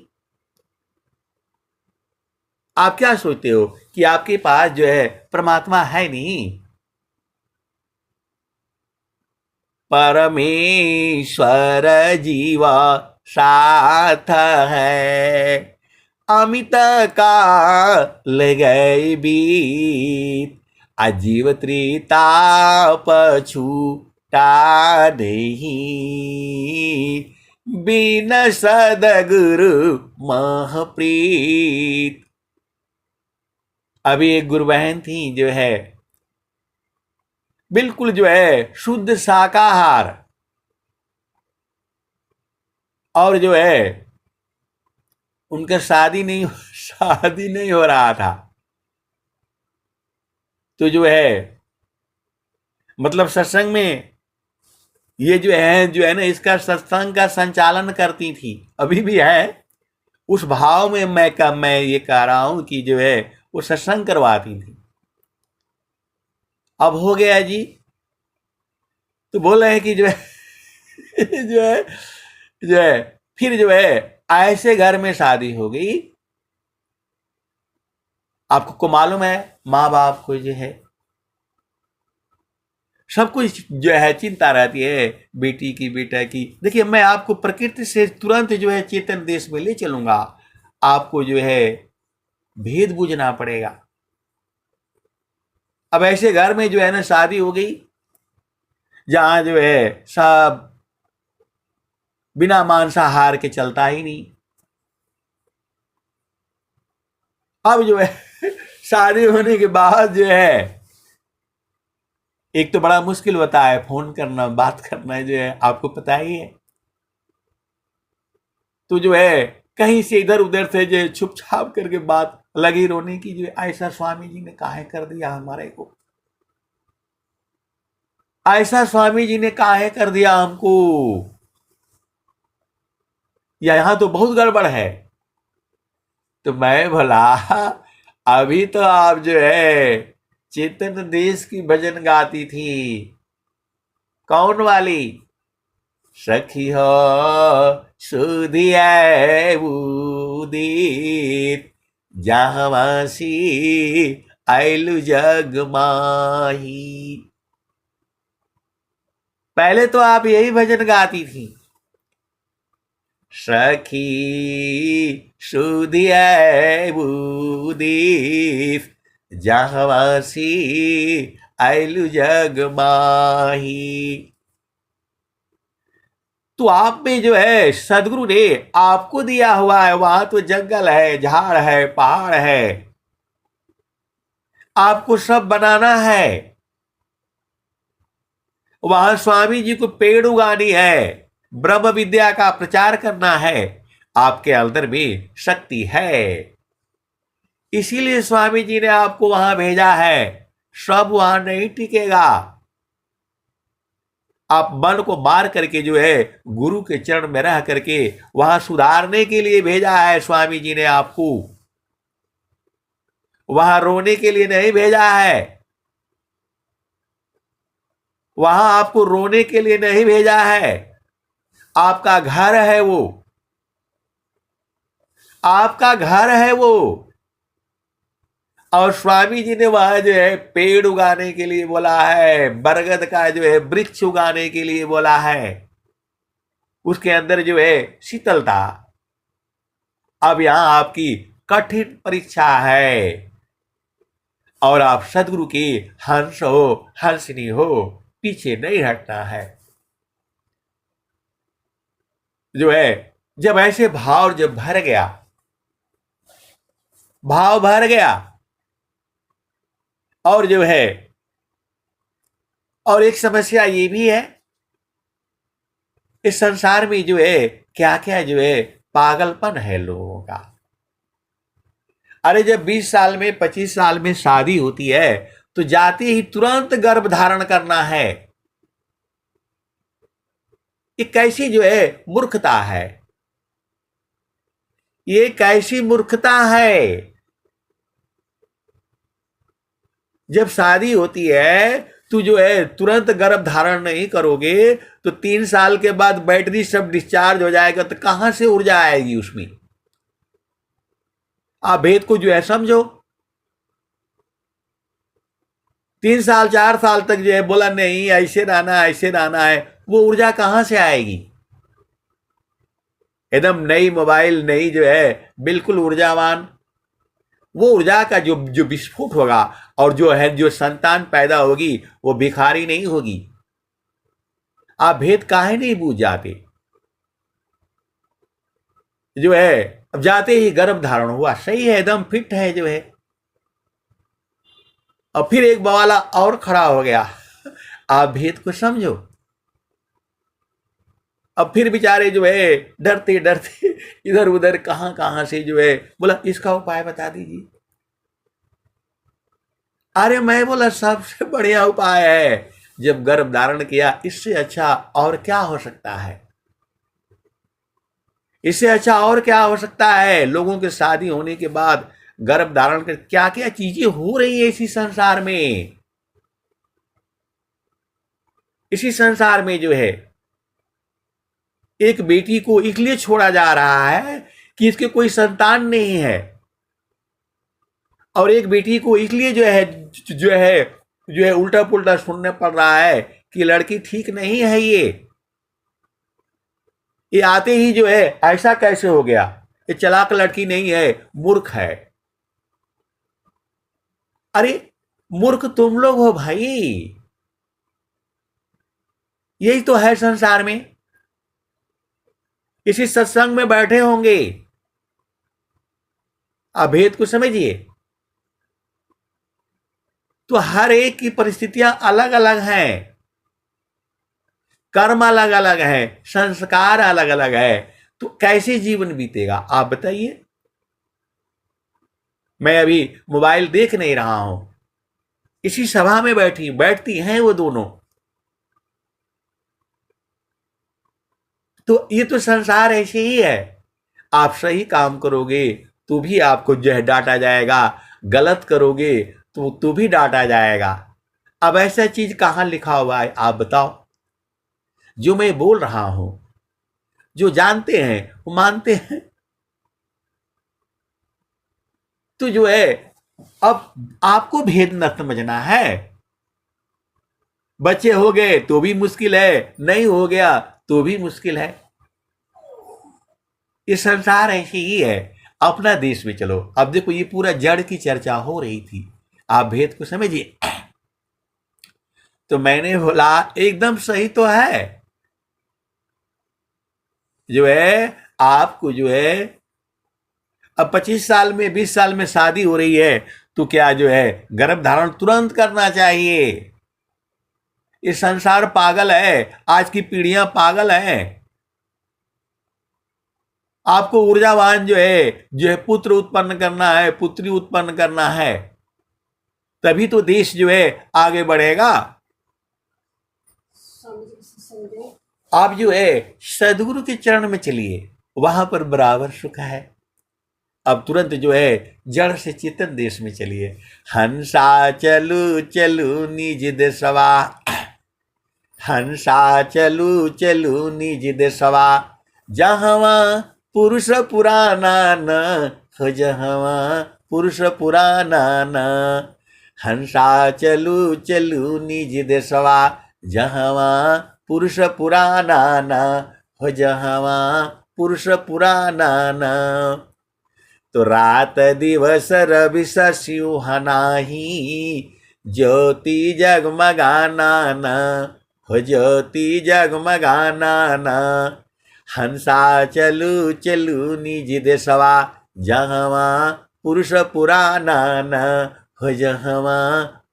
आप क्या सोचते हो कि आपके पास जो है परमात्मा है नहीं? परमेश्वर जीवा साथ है, अमित काल गए बीत, अजीव त्रिताप छूटा नहीं, बिन सदगुरु महप्रीत। अभी एक गुरु बहन थी जो है बिल्कुल जो है शुद्ध शाकाहार, और जो है उनका शादी नहीं हो रहा था। तो जो है मतलब सत्संग में ये जो है ना इसका सत्संग का संचालन करती थी, अभी भी है। उस भाव में मैं ये कह रहा हूं कि जो है वो सत्संग करवाती थी। अब हो गया जी, तो बोल रहे हैं कि जो है जो है जो है फिर जो है ऐसे घर में शादी हो गई। आपको मालूम है माँ बाप को जो है सब कुछ जो है चिंता रहती है बेटी की बेटा की। देखिए मैं आपको प्रकृति से तुरंत जो है चेतन देश में ले चलूंगा, आपको जो है भेद बूझना पड़ेगा। अब ऐसे घर में जो है ना शादी हो गई जहां जो है सब बिना मांसाहार के चलता ही नहीं। अब जो है शादी होने के बाद जो है, एक तो बड़ा मुश्किल होता है फोन करना, बात करना, जो है आपको पता ही है। तो जो है कहीं से इधर उधर से जो छुप छाप करके बात लगी रोने की, जो ऐसा स्वामी जी ने काहे कर दिया हमारे को, ऐसा स्वामी जी ने काहे कर दिया हमको, या यहां तो बहुत गड़बड़ है। तो मैं भला, अभी तो आप जो है चेतन देश की भजन गाती थी, कौन वाली? सखी हो सुधिया उदित जहावासी आयलु जग माही। पहले तो आप यही भजन गाती थी, सखी सुधिया उदित जहावासी आयलु जग माही। तो आप में जो है सदगुरु ने आपको दिया हुआ है, वहां तो जंगल है, झाड़ है, पहाड़ है, आपको सब बनाना है। वहां स्वामी जी को पेड़ उगानी है, ब्रह्म विद्या का प्रचार करना है, आपके अंदर भी शक्ति है, इसीलिए स्वामी जी ने आपको वहां भेजा है। सब वहां नहीं टिकेगा। आप मन को मार करके जो है गुरु के चरण में रह करके वहां सुधारने के लिए भेजा है स्वामी जी ने आपको, वहां रोने के लिए नहीं भेजा है, वहां आपको रोने के लिए नहीं भेजा है। आपका घर है वो, आपका घर है वो। और स्वामी जी ने वहां जो है पेड़ उगाने के लिए बोला है, बरगद का जो है वृक्ष उगाने के लिए बोला है, उसके अंदर जो है शीतलता। अब यहां आपकी कठिन परीक्षा है, और आप सदगुरु की हंस हो, हंसनी हो, पीछे नहीं हटना है। जो है जब ऐसे भाव जब भर गया, भाव भर गया, और जो है और एक समस्या ये भी है, इस संसार में जो है क्या क्या जो है पागलपन है लोगों का। अरे जब 20 साल में 25 साल में शादी होती है तो जाते ही तुरंत गर्भ धारण करना है। ये कैसी जो है मूर्खता है, ये कैसी मूर्खता है। जब शादी होती है तो जो है तुरंत गर्भ धारण नहीं करोगे तो 3 साल के बाद बैटरी सब डिस्चार्ज हो जाएगा, तो कहां से ऊर्जा आएगी उसमें। आप भेद को जो है समझो। 3 साल 4 साल तक जो है बोला नहीं ऐसे रहना ऐसे रहना है, वो ऊर्जा कहां से आएगी। एकदम नई मोबाइल, नई जो है बिल्कुल ऊर्जावान, वो ऊर्जा का जो जो विस्फोट होगा और जो है जो संतान पैदा होगी वो भिखारी नहीं होगी। आप भेद काहे नहीं बूझ जाते। जो है अब जाते ही गर्भ धारण हुआ, सही है, एकदम फिट है जो है। और फिर एक बवाला और खड़ा हो गया। आप भेद को समझो। अब फिर बेचारे जो है डरते डरते इधर उधर कहां कहां से जो है बोला इसका उपाय बता दीजिए। अरे मैं बोला सबसे बढ़िया उपाय है, जब गर्भ धारण किया इससे अच्छा और क्या हो सकता है, इससे अच्छा और क्या हो सकता है। लोगों के शादी होने के बाद गर्भ धारण कर क्या क्या चीजें हो रही है इसी संसार में। इसी संसार में जो है एक बेटी को इसलिए छोड़ा जा रहा है कि इसके कोई संतान नहीं है, और एक बेटी को इसलिए जो है उल्टा पुल्टा सुनने पड़ रहा है कि लड़की ठीक नहीं है। ये आते ही जो है ऐसा कैसे हो गया, ये चालाक लड़की नहीं है, मूर्ख है। अरे मूर्ख तुम लोग हो भाई, यही तो है संसार में। इसी सत्संग में बैठे होंगे। आप भेद को समझिए। तो हर एक की परिस्थितियां अलग अलग हैं, कर्म अलग अलग है, संस्कार अलग अलग है। तो कैसे जीवन बीतेगा आप बताइए। मैं अभी मोबाइल देख नहीं रहा हूं, इसी सभा में बैठती हैं वो दोनों। तो ये तो संसार ऐसे ही है। आप सही काम करोगे तो भी आपको जो है डांटा जाएगा, गलत करोगे तो भी डांटा जाएगा। अब ऐसा चीज कहां लिखा हुआ है आप बताओ। जो मैं बोल रहा हूं, जो जानते हैं वो मानते हैं। तो जो है अब आपको भेद न समझना है। बच्चे हो गए तो भी मुश्किल है, नहीं हो गया तो भी मुश्किल है। ये संसार ऐसी ही है। अपना देश में चलो। अब देखो ये पूरा जड़ की चर्चा हो रही थी, आप भेद को समझिए। तो मैंने बोला एकदम सही तो है। जो है आपको जो है अब 25 साल में 20 साल में शादी हो रही है तो क्या जो है गर्भ धारण तुरंत करना चाहिए। ये संसार पागल है, आज की पीढ़ियां पागल हैं। आपको ऊर्जावान जो है पुत्र उत्पन्न करना है, पुत्री उत्पन्न करना है, तभी तो देश जो है आगे बढ़ेगा। आप जो है सदगुरु के चरण में चलिए, वहां पर बराबर सुख है। अब तुरंत जो है जड़ से चेतन देश में चलिए। हंसा चलू चलू निज देशवा, हंसा चलू चलू निज देशवा, जहवा पुरुष पुराना न हो, जहवा पुरुष पुराना न। हंसा चलू चलू निज देशवा, जहवा पुरुष पुराना न हो, जहवा पुरुष पुराना न। तो रात दिवस रवि शशिव नाही, ज्योति जगमगाना न हो, ज्योति जगमगाना न। हंसा चलू चलू निज देशवा, जहवा पुरुष पुराना न हो, जहवा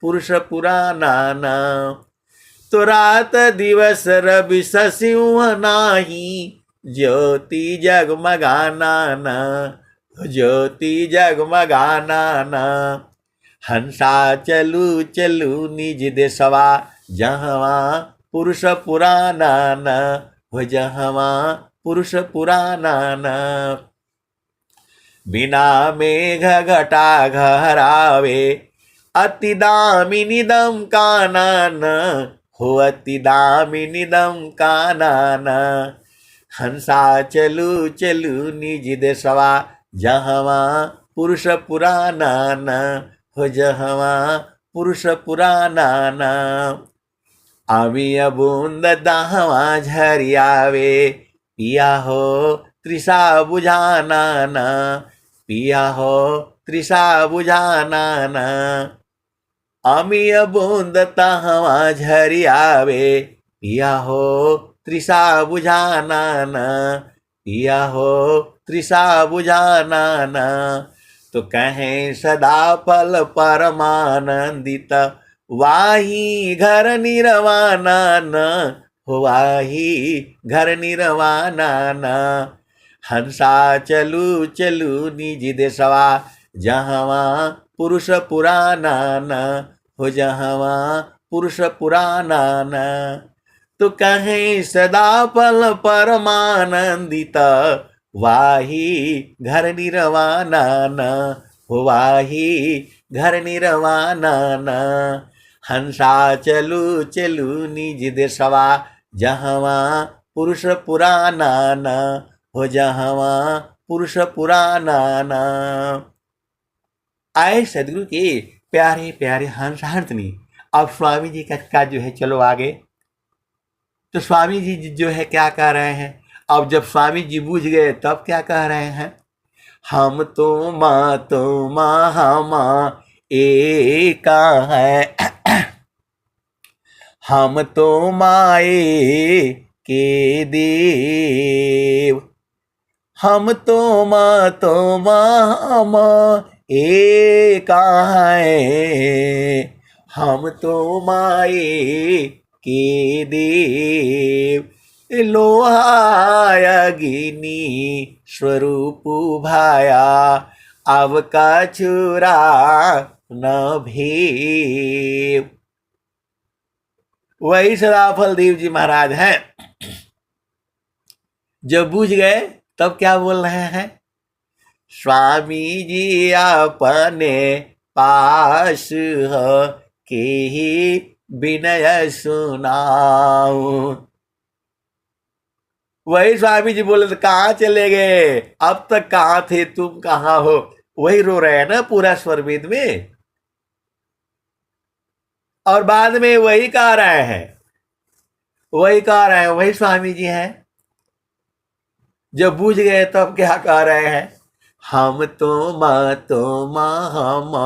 पुरुष पुराना न। तो रात दिवस रवि शशिव नाही, ज्योति जगमगाना न, ज्योति जगमगाना न। हंसा चलू चलू निज देशवा, जहवा पुरुष पुराना न हो, जहवा पुरुष पुराना न। बिना मेघ घटा घरावे, अति दामिनीदम कानन हो, अति दामिनीदम कानन। हंसा चलू चलू निज देशवा, जहवा पुरुष पुराना न हो, जहवा पुरुष पुराना न। अमिय बूंद दहवा झरियावे, पिया हो तृषा बुझाना न, पिया हो तृषा बुझाना न। अमिय बूंद तहवा झरियावे, पिया हो तृषा बुझाना न, पिया हो तृषा बुझाना न। तो कहें सदा फल परमानंदित, वाही घर निर्वाणा न हो, वाही घर निर्वाणा न। हंसा चलू चलू निज देशवा, जहवा पुरुष पुराना न हो, जहवा पुरुष पुराना न। तो कहें सदा फल परमानंदित, वाही घर निर्वाणा न हो, वाही घर निर्वाणा न। हंसा चलू चलू निज देशवा, जहवा पुरुष पुराना न हो, जहवा पुरुष पुराना न। आए सदगुरु के प्यारे प्यारे हंस हंसनी। अब स्वामी जी का जो है चलो आगे। तो स्वामी जी जो है क्या कह रहे हैं। अब जब स्वामी जी बूझ गए तब क्या कह रहे हैं। हम तो माँ एका है, हम तो माए के देव। हम तुम हम एक हैं, हम तुम्हारे के देव, लोहा अग्नि स्वरूप भाया, अब का चुरा न भेव। वही सदाफल देव जी महाराज हैं। जब बूझ गए तब क्या बोल रहे हैं? स्वामी जी अपने पास है, के ही विनय सुनाओ। वही स्वामी जी बोले तो कहाँ चले गए, अब तक कहाँ थे, तुम कहाँ हो? वही रो रहे हैं ना पूरा स्वरवेद में, और बाद में वही कह रहे हैं, वही स्वामी जी हैं। जब बूझ गए तब क्या कह रहे हैं? हम तुम हम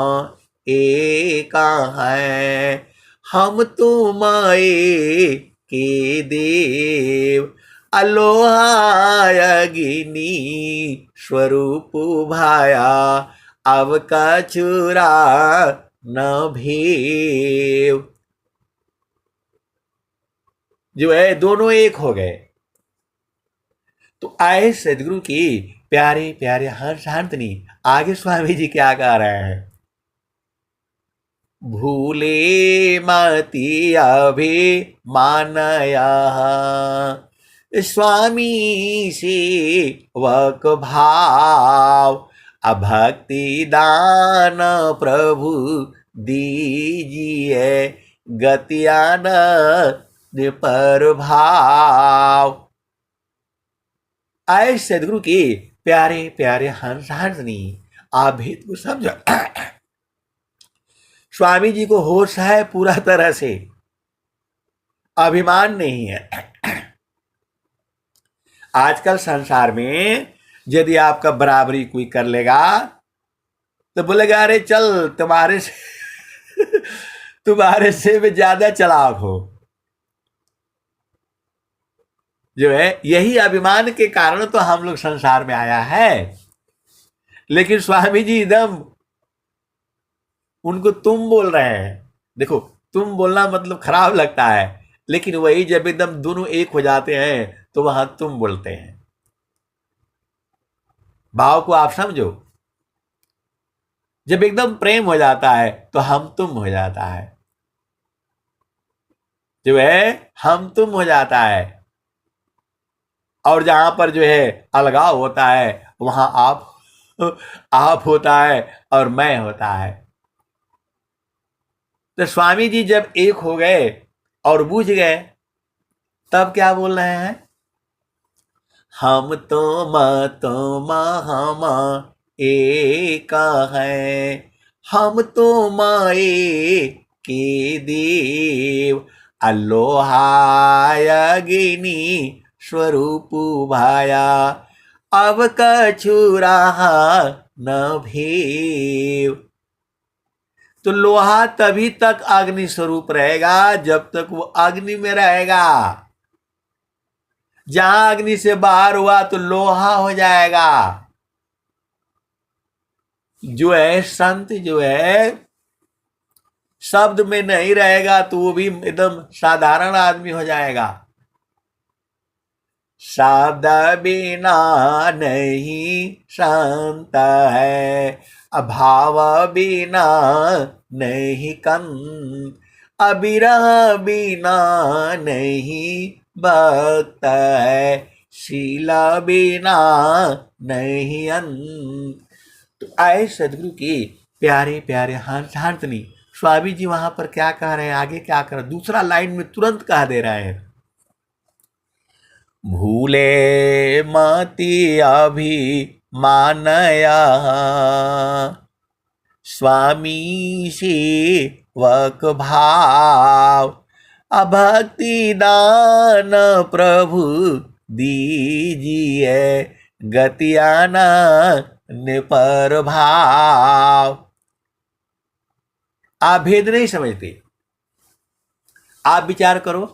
एक हैं, हम तुम्हारे के देव, अलोहा अग्नि स्वरूप भाया, अब का चुरा न भेव। जो है दोनों एक हो गए। तो आए सदगुरु की प्यारे प्यारे हर्ष शांतनी। आगे स्वामी जी क्या कह रहे हैं? भूले मति अभी मानया, स्वामी से वक भाव, अभक्ति दान प्रभु दीजिए, गतियान पर भाव। आए सदगुरु की प्यारे प्यारे हंस हंसनी, आप भेद को समझो। स्वामी जी को होश है पूरा तरह से, अभिमान नहीं है। आजकल संसार में यदि आपका बराबरी कोई कर लेगा तो बोलेगा अरे चल तुम्हारे से तुम्हारे से भी ज्यादा चालाक हो। जो है यही अभिमान के कारण तो हम लोग संसार में आया है। लेकिन स्वामी जी एकदम उनको तुम बोल रहे हैं। देखो तुम बोलना मतलब खराब लगता है, लेकिन वही जब एकदम दोनों एक हो जाते हैं तो वहां तुम बोलते हैं। भाव को आप समझो। जब एकदम प्रेम हो जाता है तो हम तुम हो जाता है, जो है हम तुम हो जाता है। और जहां पर जो है अलगाव होता है वहां आप होता है और मैं होता है। तो स्वामी जी जब एक हो गए और बूझ गए तब क्या बोल रहे हैं? हम तुम हम एक हैं, हम तुम्हारे के देव, अलोहा अग्नि स्वरूप भाया, अब कछु रहा न भेव। तो लोहा तभी तक अग्नि स्वरूप रहेगा जब तक वो अग्नि में रहेगा। जहां अग्नि से बाहर हुआ तो लोहा हो जाएगा। जो है संत जो है शब्द में नहीं रहेगा तो वो भी एकदम साधारण आदमी हो जाएगा। शब्द बिना नहीं शांत है, अभाव बिना नहीं कंत, अबिरह बिना नहीं भक्त है, शीला बिना नहीं अंत। तो आए सदगुरु की प्यारे प्यारे हंसनी। स्वामी जी वहां पर क्या कह रहे हैं, आगे क्या कर रहे हैं? दूसरा लाइन में तुरंत कह दे रहे हैं, भूले मति अभी मानया, स्वामी सेवक भाव, अभक्ति दान प्रभु दीजिए, गतियाना निपर भाव। आप भेद नहीं समझते। आप विचार करो,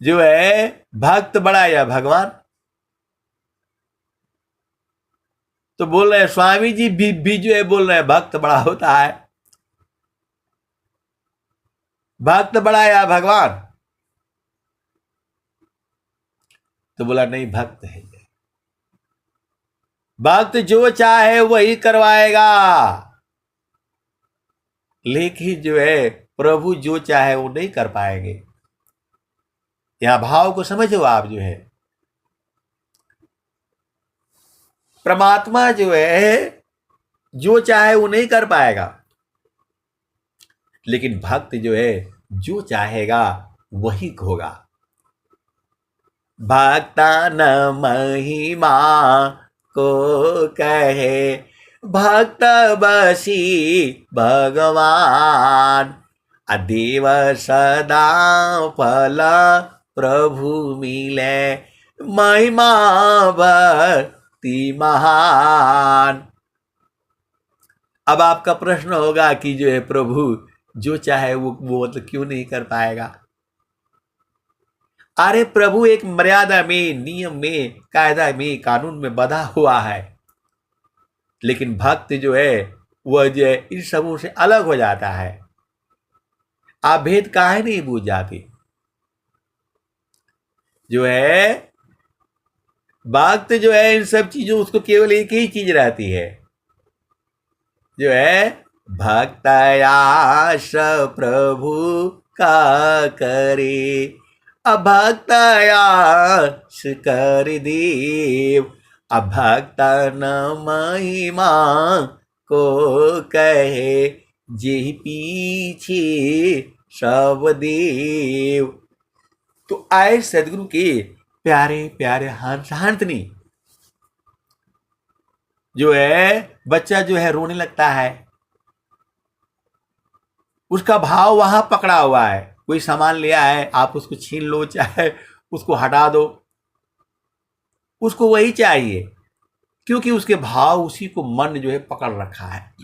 जो है भक्त बड़ा या भगवान? तो बोल रहे हैं स्वामी जी भी जो है बोल रहे हैं भक्त बड़ा होता है, भक्त बड़ा या भगवान? तो बोला नहीं, भक्त है। भक्त जो चाहे वही करवाएगा, लेकिन जो है प्रभु जो चाहे वो नहीं कर पाएंगे। यहां भाव को समझो आप। जो है परमात्मा जो है जो चाहे वो नहीं कर पाएगा, लेकिन भक्त जो है जो चाहेगा वही होगा। भक्ता न महिमा को कहे, भक्त बसी भगवान। अदेव सदा फल प्रभु मिले, महिमा भक्ति महान। अब आपका प्रश्न होगा कि जो है प्रभु जो चाहे वो मतलब क्यों नहीं कर पाएगा? अरे प्रभु एक मर्यादा में, नियम में, कायदा में, कानून में बंधा हुआ है, लेकिन भक्त जो है वह जो है इन सबों से अलग हो जाता है। आप भेद काहे नहीं बूझ जाते? जो है भक्त जो है इन सब चीजों, उसको केवल एक ही चीज रहती है, जो है भक्तयाश प्रभु का करे, अभक्तयाश कर देव। अभक्त न महिमा को कहे, जे पीछे सब देव। तो आए सदगुरु के प्यारे प्यारे हंस हंसनी। जो है बच्चा जो है रोने लगता है, उसका भाव वहां पकड़ा हुआ है। कोई सामान लिया है, आप उसको छीन लो चाहे उसको हटा दो, उसको वही चाहिए, क्योंकि उसके भाव उसी को मन जो है पकड़ रखा है।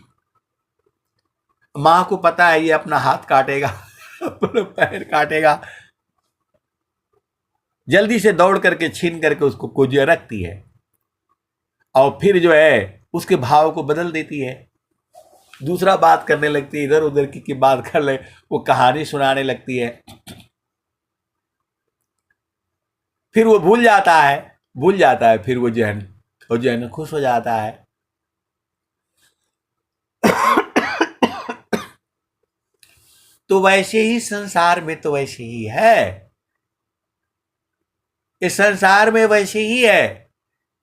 मां को पता है ये अपना हाथ काटेगा अपना पैर काटेगा, जल्दी से दौड़ करके छीन करके उसको को जो रखती है, और फिर जो है उसके भाव को बदल देती है, दूसरा बात करने लगती है, इधर उधर की बात कर ले, वो कहानी सुनाने लगती है। फिर वो भूल जाता है, फिर वो जो है खुश हो जाता है। तो वैसे ही संसार में तो वैसे ही है, इस संसार में वैसे ही है।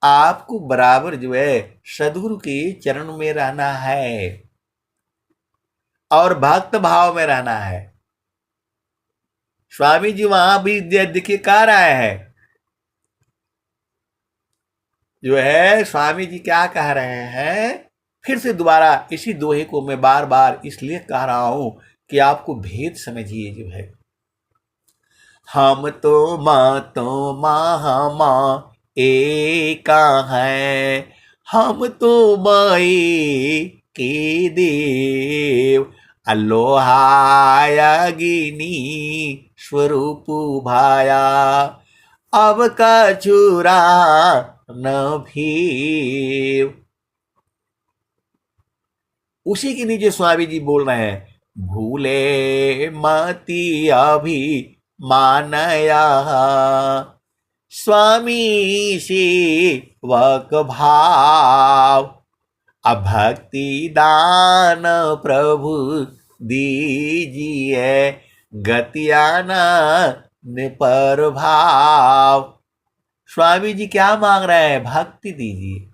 आपको बराबर जो है सदगुरु के चरण में रहना है और भक्त भाव में रहना है। स्वामी जी वहां भी देखिए कह रहे हैं, जो है स्वामी जी क्या कह रहे हैं, फिर से दोबारा इसी दोहे को मैं बार बार इसलिए कह रहा हूं कि आपको भेद समझिए। जो है हम तो माँ एका है, हम तो माई के देव। अलोहाया गिनी स्वरूप भाया, अब का चूरा न भीव। उसी के नीचे स्वामी जी बोल रहे हैं, भूले मती अभी मानया, स्वामी से वक भाव। अभक्ति दान प्रभु दीजिए, गतियाना पर भाव। स्वामी जी क्या मांग रहे हैं? भक्ति दीजिए,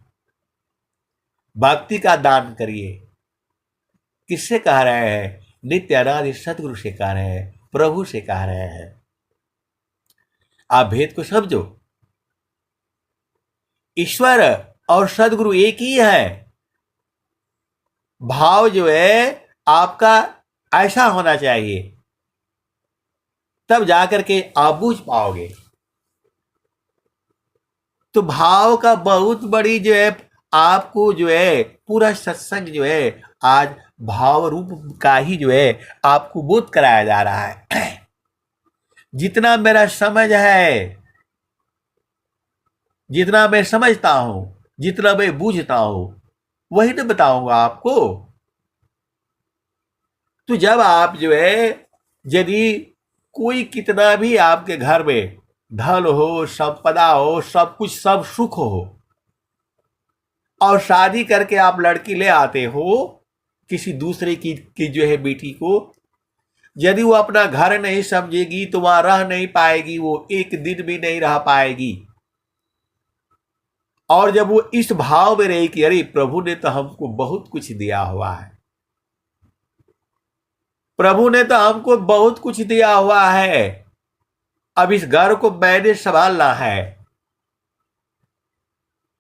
भक्ति का दान करिए। किससे कह रहे हैं? नित्य अनादि सतगुरु से कह रहे हैं, प्रभु से कह रहे हैं। आप भेद को समझो, ईश्वर और सदगुरु एक ही है। भाव जो है आपका ऐसा होना चाहिए, तब जाकर के आप बूझ पाओगे। तो भाव का बहुत बड़ी जो है आपको जो है पूरा सत्संग जो है आज भाव रूप का ही जो है आपको बोध कराया जा रहा है। जितना मेरा समझ है, जितना मैं समझता हूं, जितना मैं बूझता हूं वही तो बताऊंगा आपको। तो जब आप जो है, यदि कोई कितना भी आपके घर में धन हो, संपदा हो, सब कुछ, सब सुख हो, और शादी करके आप लड़की ले आते हो किसी दूसरे की जो है बेटी को, यदि वो अपना घर नहीं समझेगी तो वहां रह नहीं पाएगी, वो एक दिन भी नहीं रह पाएगी। और जब वो इस भाव में रही कि अरे प्रभु ने तो हमको बहुत कुछ दिया हुआ है, प्रभु ने तो हमको बहुत कुछ दिया हुआ है, अब इस घर को मैंने संभालना है,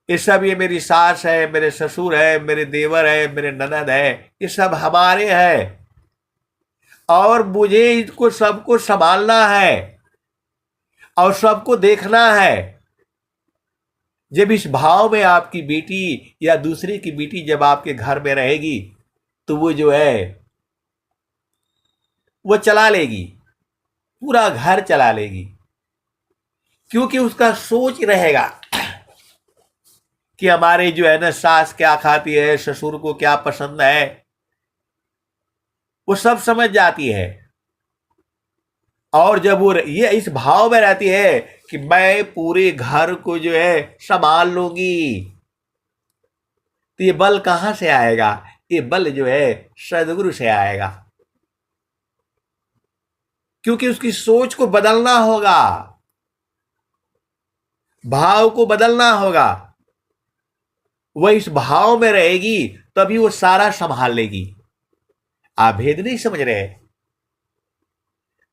ये सब, ये मेरी सास है, मेरे ससुर है, मेरे देवर है, मेरे ननद है, ये सब हमारे हैं, और मुझे इसको सबको संभालना है और सबको देखना है। जब इस भाव में आपकी बेटी या दूसरे की बेटी जब आपके घर में रहेगी तो वो जो है वो चला लेगी, पूरा घर चला लेगी, क्योंकि उसका सोच रहेगा कि हमारे जो है ना सास क्या खाती है, ससुर को क्या पसंद है, वो सब समझ जाती है। और जब वो ये इस भाव में रहती है कि मैं पूरे घर को जो है संभाल लूंगी, तो ये बल कहां से आएगा? ये बल जो है सदगुरु से आएगा, क्योंकि उसकी सोच को बदलना होगा, भाव को बदलना होगा। वह इस भाव में रहेगी तभी वो सारा संभाल लेगी। आप भेद नहीं समझ रहे?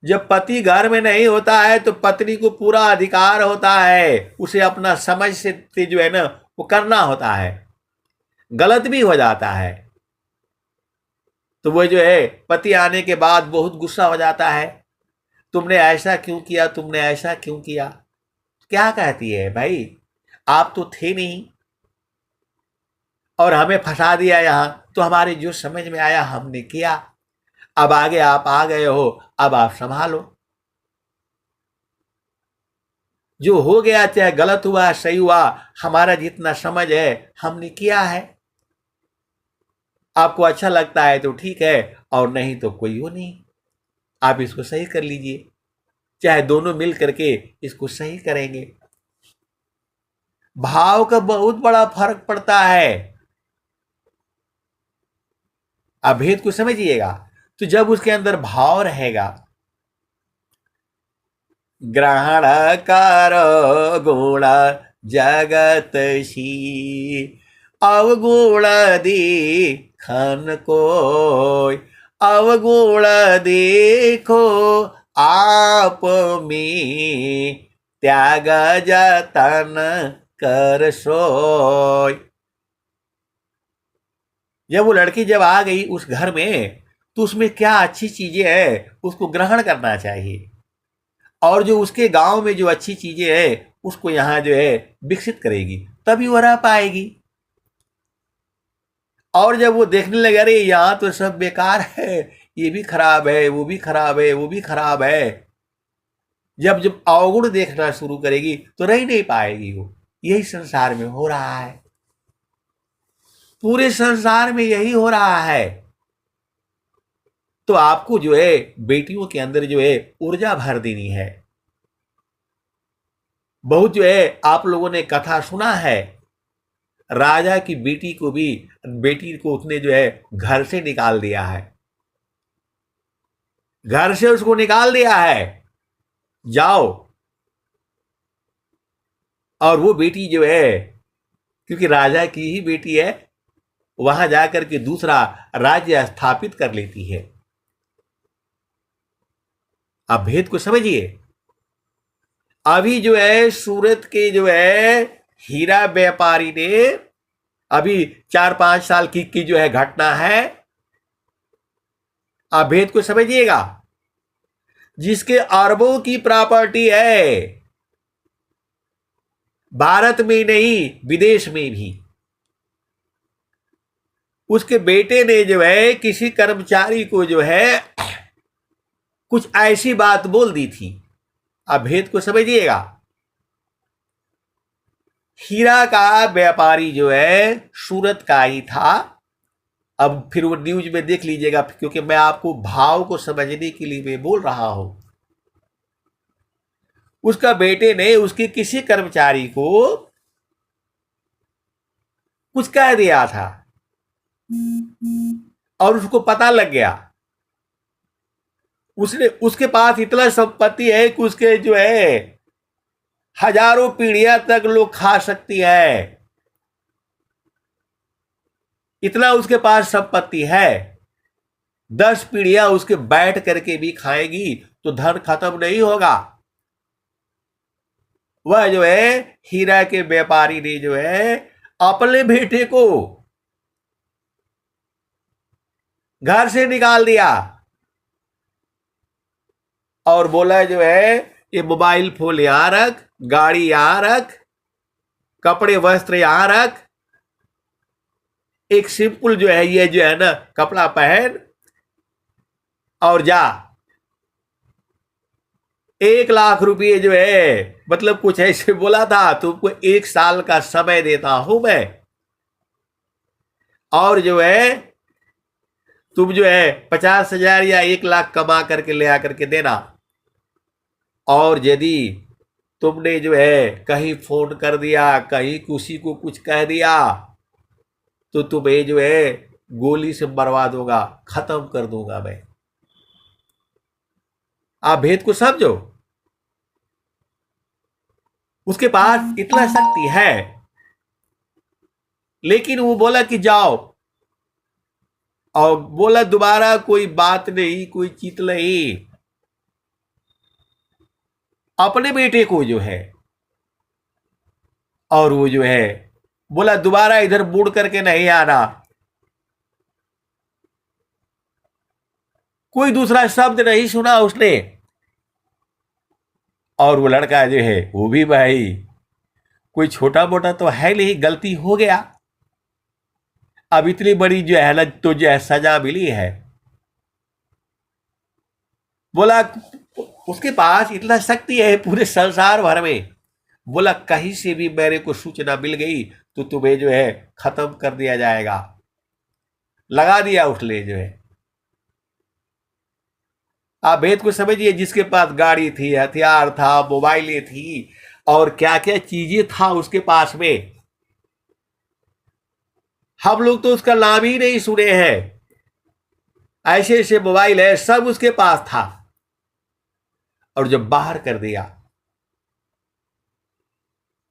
जब पति घर में नहीं होता है तो पत्नी को पूरा अधिकार होता है, उसे अपना समझ से जो है ना वो करना होता है, गलत भी हो जाता है तो वो जो है पति आने के बाद बहुत गुस्सा हो जाता है, तुमने ऐसा क्यों किया, तुमने ऐसा क्यों किया। क्या कहती है, भाई आप तो थे नहीं और हमें फंसा दिया यहां, तो हमारे जो समझ में आया हमने किया, अब आगे आप आ गए हो, अब आप संभालो, जो हो गया चाहे गलत हुआ सही हुआ, हमारा जितना समझ है हमने किया है, आपको अच्छा लगता है तो ठीक है, और नहीं तो कोई हो नहीं, आप इसको सही कर लीजिए, चाहे दोनों मिल करके इसको सही करेंगे। भाव का बहुत बड़ा फर्क पड़ता है, आप भेद को समझिएगा। तो जब उसके अंदर भाव रहेगा, ग्रहण करो गुण जगत सी, अवगुण दीखन कोय, अवगुण देखो आप में, त्याग जतन कर सोय। जब वो लड़की जब आ गई उस घर में तो उसमें क्या अच्छी चीजें है उसको ग्रहण करना चाहिए, और जो उसके गांव में जो अच्छी चीजें है उसको यहां जो है विकसित करेगी, तभी वो रह पाएगी। और जब वो देखने लगे अरे यहां तो सब बेकार है, ये भी खराब है, वो भी खराब है, वो भी खराब है, जब जब अवगुण देखना शुरू करेगी तो रह नहीं पाएगी वो। यही संसार में हो रहा है, पूरे संसार में यही हो रहा है। तो आपको जो है बेटियों के अंदर जो है ऊर्जा भर देनी है। बहुत जो है आप लोगों ने कथा सुना है, राजा की बेटी को भी, बेटी को उसने जो है घर से निकाल दिया है, घर से उसको निकाल दिया है, जाओ। और वो बेटी जो है क्योंकि राजा की ही बेटी है, वहां जाकर के दूसरा राज्य स्थापित कर लेती है। आप भेद को समझिए। अभी जो है सूरत के जो है हीरा व्यापारी ने, अभी 4-5 साल की जो है घटना है, आप भेद को समझिएगा, जिसके अरबों की प्रॉपर्टी है, भारत में नहीं विदेश में भी, उसके बेटे ने जो है किसी कर्मचारी को जो है कुछ ऐसी बात बोल दी थी। आप भेद को समझिएगा। हीरा का व्यापारी जो है सूरत का ही था। अब फिर वो न्यूज में देख लीजिएगा, क्योंकि मैं आपको भाव को समझने के लिए मैं बोल रहा हूं। उसका बेटे ने उसके किसी कर्मचारी को कुछ कह दिया था और उसको पता लग गया। उसने उसके पास इतना संपत्ति है कि उसके जो है हजारों पीढ़ियां तक लोग खा सकती है, इतना उसके पास संपत्ति है। 10 पीढ़ियां उसके बैठ करके भी खाएगी तो धन खत्म नहीं होगा। वह जो है हीरा के व्यापारी ने जो है अपने बेटे को घर से निकाल दिया और बोला जो है ये मोबाइल फोन यहां रख, गाड़ी यहां रख, कपड़े वस्त्र यहां रख, एक सिंपल जो है ये जो है ना कपड़ा पहन और जा। 1 लाख रुपये जो है मतलब कुछ ऐसे बोला था, तुमको 1 साल का समय देता हूं मैं, और जो है तुम जो है 50,000 या 1 लाख कमा करके ले आकर के देना। और यदि तुमने जो है कहीं फोन कर दिया, कहीं किसी को कुछ कह दिया, तो तुम्हें जो है गोली से मरवा दूंगा, खत्म कर दूंगा मैं। आप भेद को समझो। उसके पास इतना शक्ति है, लेकिन वो बोला कि जाओ, और बोला दोबारा कोई बात नहीं, कोई चीत नहीं। अपने बेटे को जो है, और वो जो है बोला दोबारा इधर मुड़ करके नहीं आना। कोई दूसरा शब्द नहीं सुना उसने। और वो लड़का जो है वो भी भाई कोई छोटा मोटा तो है नहीं, गलती हो गया, अब इतनी बड़ी जो है ना तो जो है सजा मिली है। बोला उसके पास इतना शक्ति है पूरे संसार भर में, बोला कहीं से भी मेरे को सूचना मिल गई तो तुम्हें जो है खत्म कर दिया जाएगा। लगा दिया उसने जो है। आप भेद को समझिए, जिसके पास गाड़ी थी, हथियार था, मोबाइलें थी, और क्या क्या चीजें था उसके पास में, हम लोग तो उसका नाम ही नहीं सुने हैं। ऐसे ऐसे मोबाइल है, सब उसके पास था। और जब बाहर कर दिया,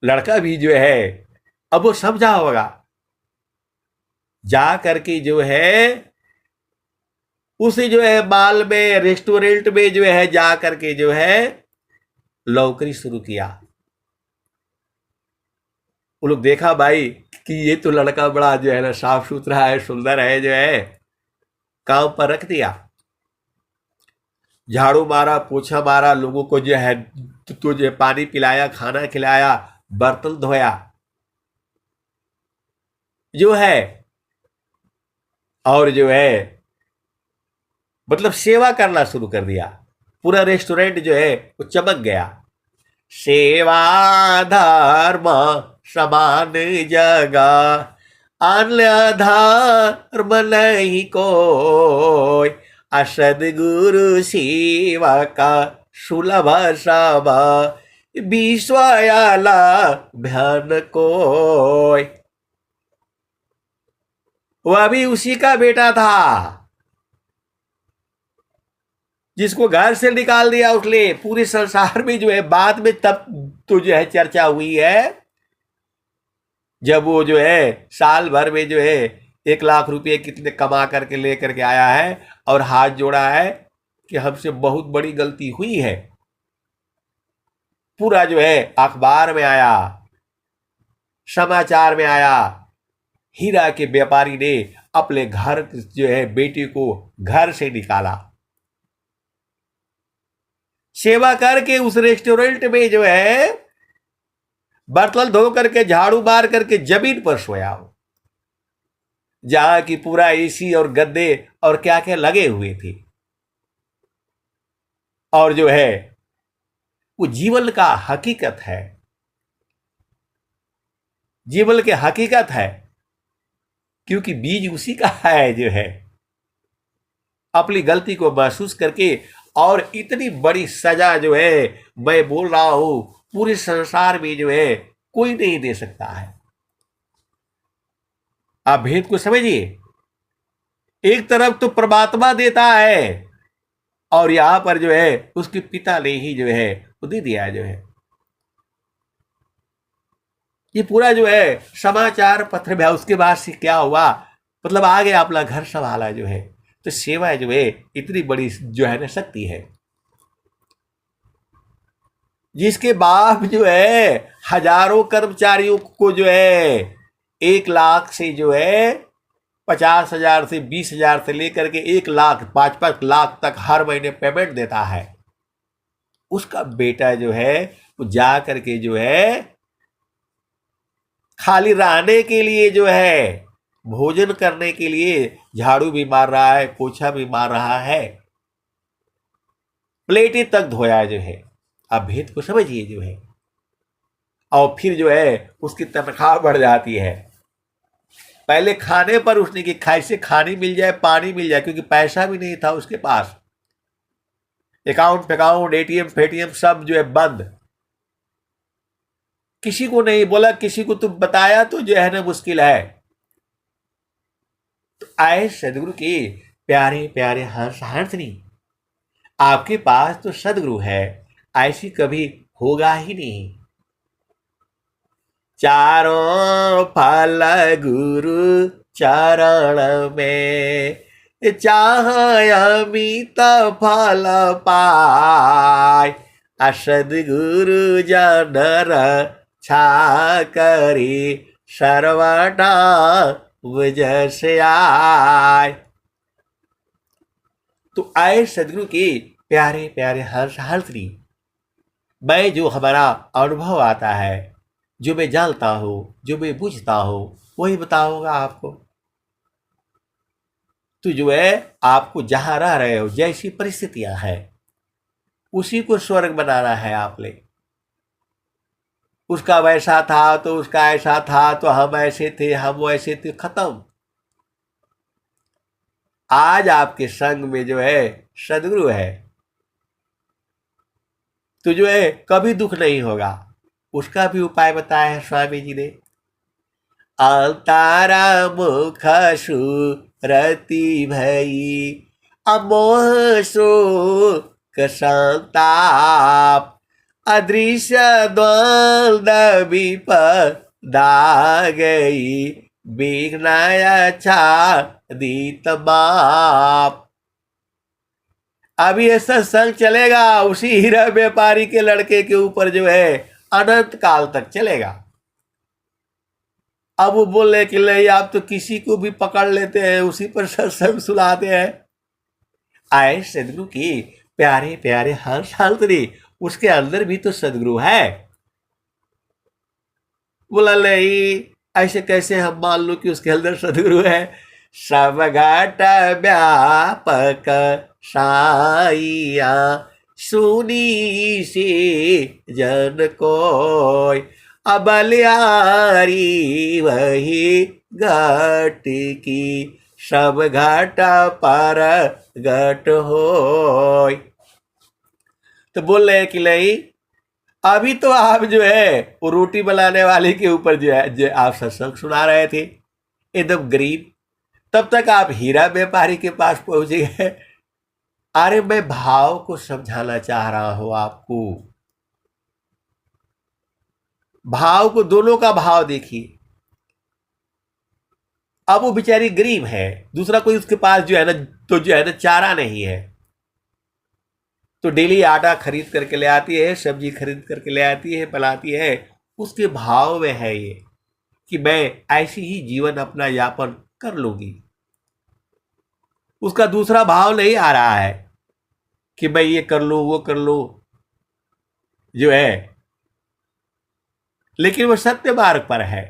लड़का भी जो है अब वो समझा होगा, जा करके जो है उसे जो है बाल में रेस्टोरेंट में जो है जा करके जो है नौकरी शुरू किया। वो लोग देखा भाई कि ये तो लड़का बड़ा जो है ना साफ सुथरा है, सुंदर है, जो है काम पर रख दिया। झाड़ू मारा, पोछा मारा, लोगों को जो है तो जो है पानी पिलाया, खाना खिलाया, बर्तन धोया, जो है और जो है मतलब सेवा करना शुरू कर दिया। पूरा रेस्टोरेंट जो है वो चमक गया। सेवा धर्म समान जगह, अन्य धर्म नहीं कोई, असदगुरु सेवा का सुलभ सब, विश्वयाला भ्यान कोई। वह भी उसी का बेटा था जिसको घर से निकाल दिया उसने। पूरे संसार में जो है बाद में तब तो जो है चर्चा हुई है, जब वो जो है साल भर में जो है 1 लाख रुपए कितने कमा करके लेकर के आया है और हाथ जोड़ा है कि हमसे बहुत बड़ी गलती हुई है। पूरा जो है अखबार में आया, समाचार में आया, हीरा के व्यापारी ने अपने घर जो है बेटे को घर से निकाला, सेवा करके उस रेस्टोरेंट में जो है बर्तन धो करके झाड़ू मार करके जमीन पर सोया हो, जहां की पूरा एसी और गद्दे और क्या क्या लगे हुए थे। और जो है वो जीवन का हकीकत है। जीवन की हकीकत है, क्योंकि बीज उसी का है जो है अपनी गलती को महसूस करके। और इतनी बड़ी सजा जो है मैं बोल रहा हूं पूरे संसार में जो है कोई नहीं दे सकता है। आप भेद को समझिए, एक तरफ तो परमात्मा देता है और यहां पर जो है उसके पिता ने ही जो है वो दे दिया जो है। ये पूरा जो है समाचार पत्र में, उसके बाद से क्या हुआ, मतलब आगे अपना घर संभाला जो है। तो सेवा जो है इतनी बड़ी जो है ना शक्ति है, जिसके बाप जो है हजारों कर्मचारियों को जो है 1 लाख से जो है 50,000 से 20,000 से लेकर के 1 लाख 5-5 लाख तक हर महीने पेमेंट देता है। उसका बेटा जो है वो जा करके जो है खाली रहने के लिए जो है, भोजन करने के लिए झाड़ू भी मार रहा है, पोछा भी मार रहा है, प्लेटें तक धोया जो है। आप भेद को समझिए जो है। और फिर जो है उसकी तनख्वाह बढ़ जाती है। पहले खाने पर उसने की खाई से खानी मिल जाए, पानी मिल जाए, क्योंकि पैसा भी नहीं था उसके पास। अकाउंट फेकाउंट एटीएम फेटीएम सब जो है बंद। किसी को नहीं बोला, किसी को तुम बताया तो जो है ना मुश्किल है। तो आए सदगुरु के प्यारे प्यारे हंसनी, आपके पास तो सदगुरु है, ऐसी कभी होगा ही नहीं। चारों फल गुरु चरण में, चाह अमित फल पाय, सदगुरु जनर छा करी सर्वटा वजस आय। तो आए सदगुरु के प्यारे प्यारे हंसनी, मैं जो हमारा अनुभव आता है, जो मैं जानता हूं, जो मैं बुझता हूं, वही बताऊंगा आपको। तो जो है आपको जहां रह रहे हो, जैसी परिस्थितियां हैं, उसी को स्वर्ग बनाना है आपने। उसका वैसा था तो उसका ऐसा था, तो हम ऐसे थे, हम वैसे थे, खत्म। आज आपके संग में जो है सदगुरु है, तो जो है कभी दुख नहीं होगा। उसका भी उपाय बताया है स्वामी जी ने। अंतारा मुख सुरति भई, अमोह शोक संताप, अदृश्य द्वंद्व विपदा गई, विघ्नाया छादित बाप। अभी ये सत्संग चलेगा उसी हीरा व्यापारी के लड़के के ऊपर जो है अनंत काल तक चलेगा। अब वो बोल रहे कि नहीं, आप तो किसी को भी पकड़ लेते हैं, उसी पर सत्संग सुनाते हैं। आए सदगुरु की प्यारे प्यारे हंसनी, उसके अंदर भी तो सदगुरु है। बोला नहीं, ऐसे कैसे हम मान लो कि उसके अंदर सदगुरु है। सब घाट व्यापक साइया, सुनी से जन कोय, अबलियारी वही घट की, सब घाट पर घट होय। तो बोल रहे कि नहीं, अभी तो आप जो है वो रोटी बनाने वाले के ऊपर जो आप सत्संग सुना रहे थे, एकदम गरीब, तब तक आप हीरा व्यापारी के पास पहुंच गए। अरे मैं भाव को समझाना चाह रहा हूं आपको। भाव को, दोनों का भाव देखिए। अब वो बेचारी गरीब है, दूसरा कोई उसके पास जो है ना, तो जो है ना चारा नहीं है, तो डेली आटा खरीद करके ले आती है, सब्जी खरीद करके ले आती है, बनाती है। उसके भाव में है ये कि मैं ऐसी ही जीवन अपना यापन कर लूंगी। उसका दूसरा भाव नहीं आ रहा है कि मैं ये कर लूं, वो कर लूं जो है, लेकिन वो सत्य मार्ग पर है।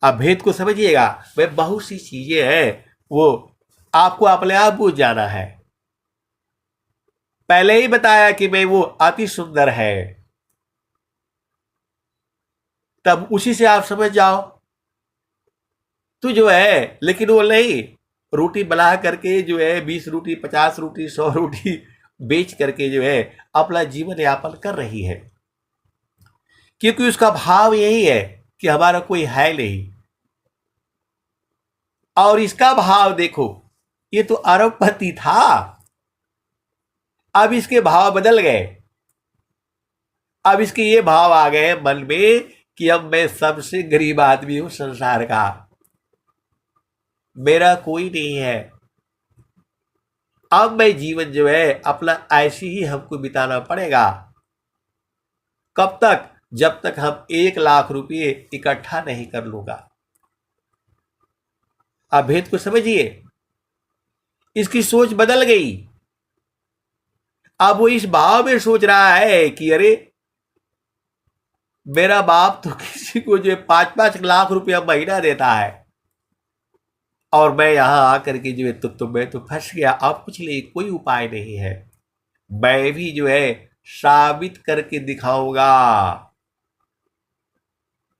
आप भेद को समझिएगा। वे बहुत सी चीजें हैं, वो आपको अपने आप बुझ जाना है। पहले ही बताया कि भाई वो अति सुंदर है, तब उसी से आप समझ जाओ। तो जो है, लेकिन वो नहीं, रोटी बना करके जो है 20 रोटी 50 रोटी 100 रोटी बेच करके जो है अपना जीवन यापन कर रही है, क्योंकि उसका भाव यही है कि हमारा कोई है नहीं। और इसका भाव देखो, ये तो अरबपति था, अब इसके भाव बदल गए। अब इसके ये भाव आ गए मन में कि अब मैं सबसे गरीब आदमी हूं संसार का, मेरा कोई नहीं है। अब मैं जीवन जो है अपना ऐसे ही हमको बिताना पड़ेगा। कब तक? जब तक हम 1 लाख रुपये इकट्ठा नहीं कर लूंगा। आप भेद को समझिए, इसकी सोच बदल गई। अब वो इस भाव में सोच रहा है कि अरे मेरा बाप तो किसी को जो 5-5 लाख रुपया महीना देता है, और मैं यहां आकर के जो है तो मैं तो फंस गया। अब कुछ नहीं, कोई उपाय नहीं है। मैं भी जो है साबित करके दिखाऊंगा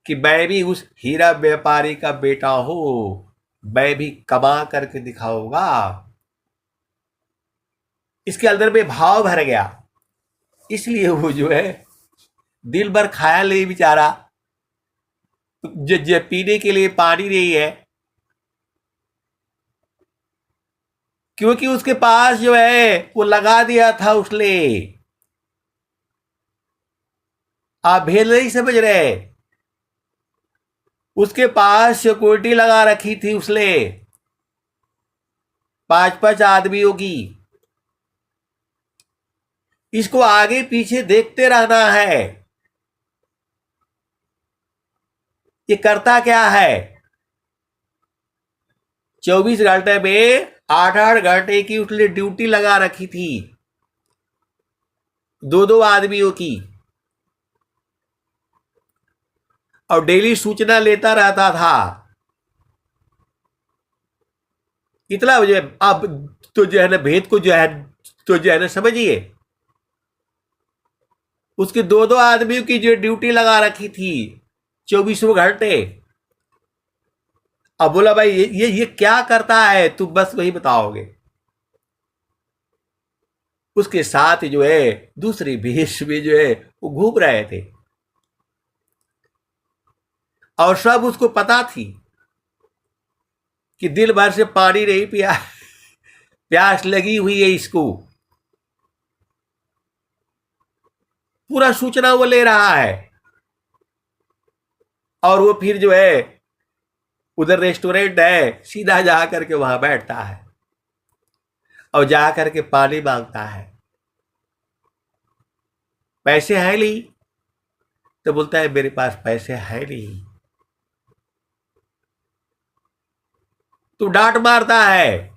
कि मैं भी उस हीरा व्यापारी का बेटा हूं, मैं भी कमा करके दिखाऊंगा। इसके अंदर में भाव भर गया, इसलिए वो जो है दिल भर खाया नहीं बेचारा, पीने के लिए पानी नहीं है, क्योंकि उसके पास जो है वो लगा दिया था उसने। आप भेद नहीं समझ रहे, उसके पास सिक्योरिटी लगा रखी थी उसने 5-5 आदमियों की। इसको आगे पीछे देखते रहना है, ये करता क्या है। 24 घंटे में 8-8 घंटे की उसने ड्यूटी लगा रखी थी, 2-2 आदमियों की, और डेली सूचना लेता रहता था। इतना जो है, अब तो जो है ना भेद को जो है तो जो है ना समझिए, उसके 2-2 आदमियों की जो ड्यूटी लगा रखी थी 24 घंटे। अब बोला भाई ये क्या करता है, तुम बस वही बताओगे। उसके साथ जो है दूसरी भेष में जो है वो घूम रहे थे, और सब उसको पता थी कि दिन भर से पानी नहीं पिया, प्यास लगी हुई है इसको। पूरा सूचना वो ले रहा है, और वो फिर जो है उधर रेस्टोरेंट है, सीधा जा करके वहां बैठता है और जा करके पानी मांगता है। पैसे है नहीं, तो बोलता है मेरे पास पैसे है नहीं, तो डांट मारता है।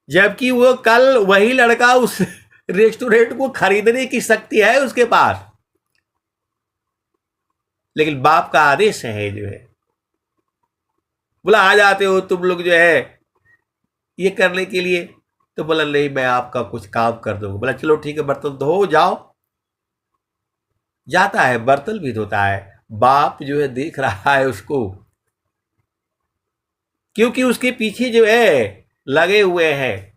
जबकि वो कल वही लड़का उस रेस्टोरेंट को खरीदने की शक्ति है उसके पास, लेकिन बाप का आदेश है जो है, बोला आ जाते हो तुम लोग जो है ये करने के लिए, तो बोला नहीं मैं आपका कुछ काम कर दूंगा। बोला चलो ठीक है, बर्तन धो जाओ। जाता है, बर्तन भी धोता है। बाप जो है देख रहा है उसको, क्योंकि उसके पीछे जो है लगे हुए हैं,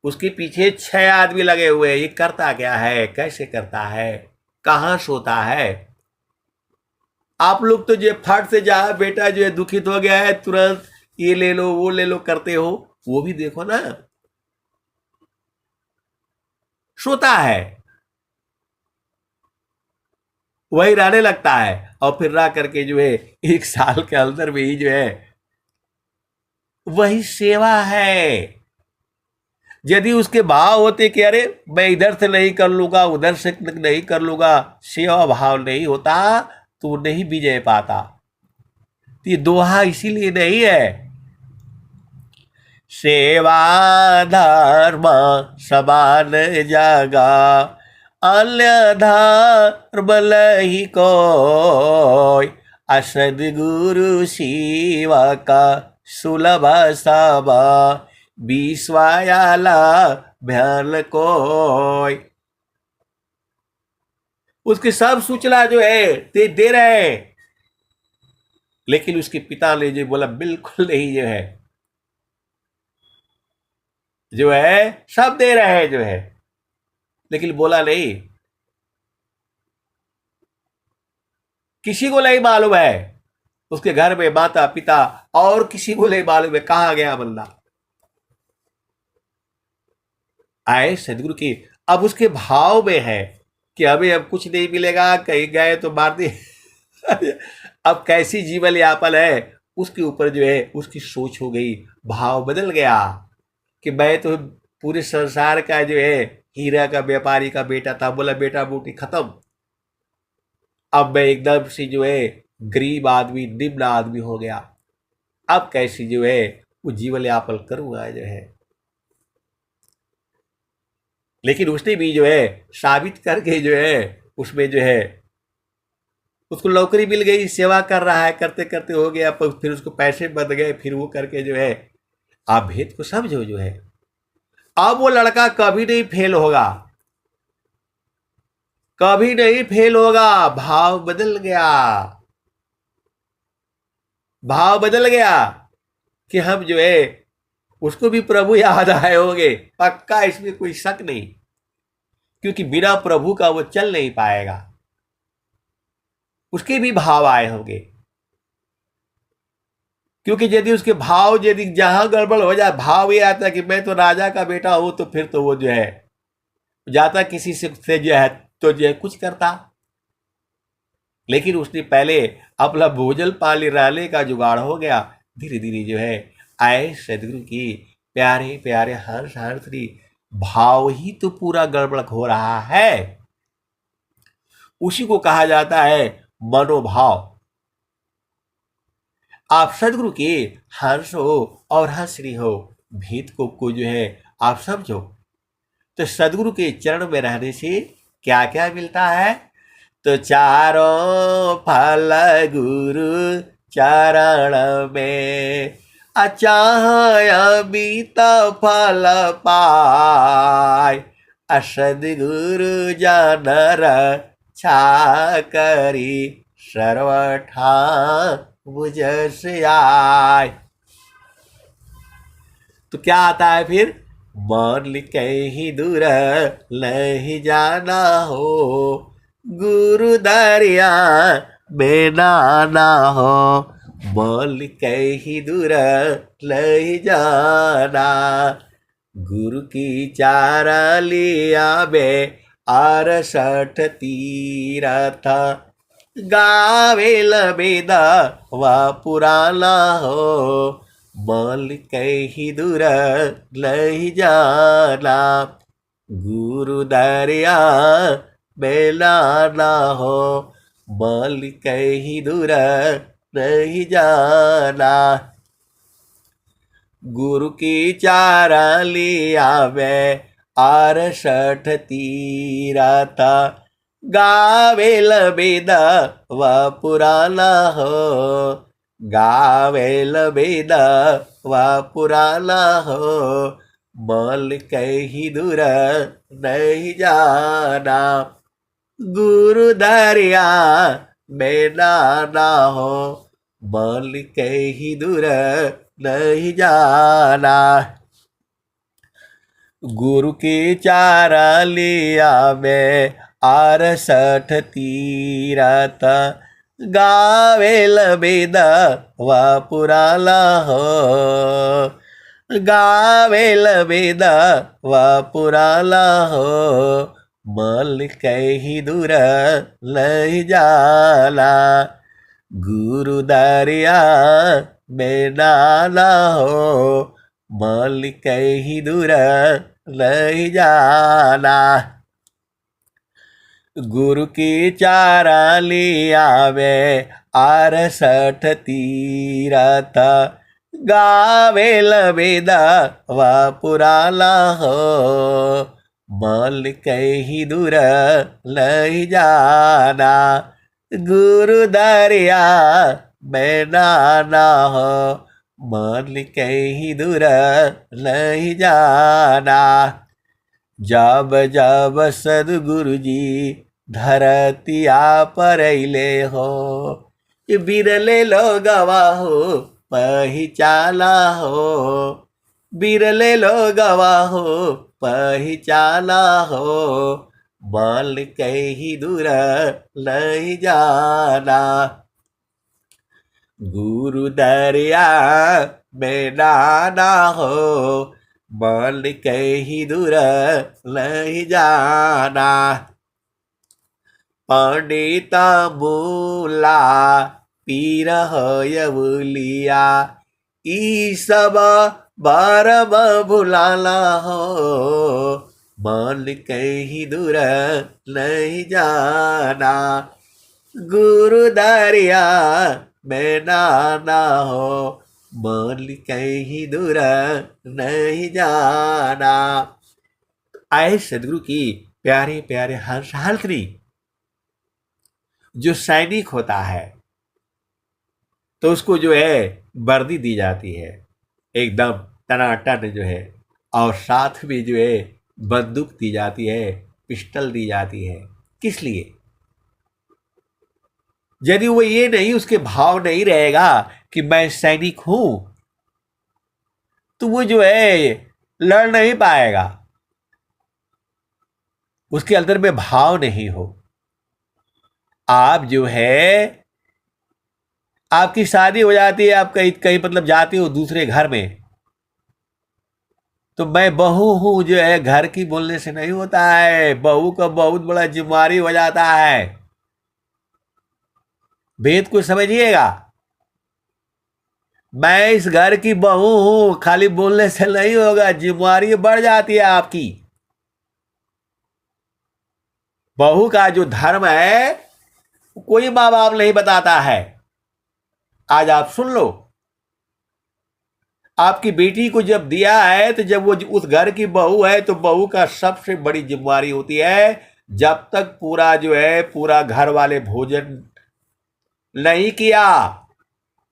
उसके पीछे 6 आदमी लगे हुए हैं। ये करता क्या है, कैसे करता है, कहां सोता है। आप लोग तो जो फट से जा बेटा जो है दुखित हो गया है, तुरंत ये ले लो वो ले लो करते हो, वो भी देखो ना, सोता है, वही रहने लगता है। और फिर रह करके जो है 1 साल के अंदर में ही जो है वही सेवा है। यदि उसके भाव होते कि अरे मैं इधर से नहीं कर लूंगा उधर से नहीं कर लूंगा, सेवा भाव नहीं होता तो वो नहीं विजय पाता। तो ये दोहा इसीलिए नहीं है, सेवा धर्म समान जगा, अन्य धर्म लही कोय, असद गुरु शिवा का सुलभ सबा, विश्वायाला भ्याल कोय। उसकी सब सूचना जो है दे रहे हैं, लेकिन उसके पिता ने जो बोला बिल्कुल नहीं, जो है सब दे रहे हैं जो है, लेकिन बोला नहीं। किसी को नहीं मालूम है, उसके घर में माता पिता और किसी को नहीं मालूम है कहां गया बंदा। आए सदगुरु की, अब उसके भाव में है कि हमें अब कुछ नहीं मिलेगा, कहीं गए तो मार दिए। अब कैसी जीवन यापन है, उसके ऊपर जो है उसकी सोच हो गई, भाव बदल गया कि मैं तो पूरे संसार का जो है हीरा का व्यापारी का बेटा था, बोला बेटा बूटी खत्म, अब मैं एकदम से जो है गरीब आदमी निम्न आदमी हो गया, अब कैसी जो है वो जीवन यापन करूंगा जो है। लेकिन उसने भी जो है साबित करके जो है उसमें जो है उसको नौकरी मिल गई, सेवा कर रहा है, करते करते हो गया, पर फिर उसको पैसे बच गए, फिर वो करके जो है, आप भेद को समझो जो है। अब वो लड़का कभी नहीं फेल होगा, कभी नहीं फेल होगा, भाव बदल गया, भाव बदल गया कि हम जो है उसको भी प्रभु याद आए होंगे, पक्का, इसमें कोई शक नहीं, क्योंकि बिना प्रभु का वो चल नहीं पाएगा, उसके भी भाव आए होंगे। क्योंकि यदि उसके भाव, यदि जहां गड़बड़ हो जाए, भाव ये आता है कि मैं तो राजा का बेटा हूं, तो फिर तो वो जो है जाता किसी से जो है तो जो है कुछ करता। लेकिन उसने पहले अपना भोजन पानी रहने का जुगाड़ हो गया, धीरे धीरे जो है आए सदगुरु की प्यारे प्यारे हर्ष हर्षरी भाव ही तो पूरा गड़बड़ हो रहा है, उसी को कहा जाता है मनोभाव। आप सदगुरु के हर्ष हो और हंसरी हो, भेद को जो है आप समझो, तो सदगुरु के चरण में रहने से क्या क्या मिलता है, तो चारों फल गुरु चरण में, अचाहयमित फल पाय, सदगुरु जनर छा करी सर्वठा बुझस आय। तो क्या आता है फिर, मन कहीं दूर नहीं जाना हो, गुरु दरिया में नाना हो, मन कहीं दूर नहीं जाना, गुरु की चारा लिया बे 68 तीरथ, गावेल बेदा वा पुराना हो, मल कहीं दूर नहीं जाना, गुरु दरिया बेला ना हो, मल कहीं दूर नहीं जाना, गुरु की चारा लिया में 68 तीरथ, गावेल बेदा व पुराना हो, गावेल बेदा व पुराना हो, मल कहीं दूर नहीं जाना, गुरु दरिया में ना हो, मल कहीं दूर नहीं जाना, गुरु की चारा लिया में 68 तीरथ, गावेल बेदा व पुराना हो, गावेल बेदा व पुराना हो, मल कहीं दूर नहीं जाना, गुरु दरिया में नाना हो, मल कहीं दूर नहीं जाना, गुरु की चारा लिया में 68 तीरथ, गावेल बेदा व पुराना हो, मल कहीं दूर नहीं जाना, गुरु दरिया में नाना हो, मल कहीं दूर नहीं जाना, जब जब सदगुरु जी धरतिया परैले हो, बिरले लोगवा हो पहिचाला हो, बिरले लोगवा हो पहिचाला हो, माल कहीं दूर नहीं जाना, गुरु दरिया में नाना हो, माल कहीं दूर नहीं जाना, पंडिता मूला पीर होयवुलिया, ई सब बारम भुलाला हो, मान कहीं दूर नहीं जाना, गुरु दरिया में नाना हो, मान कहीं दूर नहीं जाना। आए सदगुरु की प्यारे प्यारे हंस हल्त्री, जो सैनिक होता है तो उसको जो है वर्दी दी जाती है एकदम टनाटन जो है, और साथ में जो है बंदूक दी जाती है, पिस्टल दी जाती है। किस लिए? यदि वो ये नहीं, उसके भाव नहीं रहेगा कि मैं सैनिक हूं, तो वो जो है लड़ नहीं पाएगा, उसके अंदर में भाव नहीं हो। आप जो है, आपकी शादी हो जाती है, आप कहीं कहीं मतलब जाते हो दूसरे घर में, तो मैं बहू हूं जो है घर की बोलने से नहीं होता है, बहू का बहुत बड़ा जिम्मेवारी हो जाता है। भेद को समझिएगा, मैं इस घर की बहू हूं खाली बोलने से नहीं होगा, जिम्मेवारी बढ़ जाती है आपकी। बहू का जो धर्म है कोई माँ बाप नहीं बताता है। आज आप सुन लो, आपकी बेटी को जब दिया है, तो जब वो उस घर की बहू है, तो बहू का सबसे बड़ी जिम्मेवारी होती है, जब तक पूरा जो है पूरा घर वाले भोजन नहीं किया,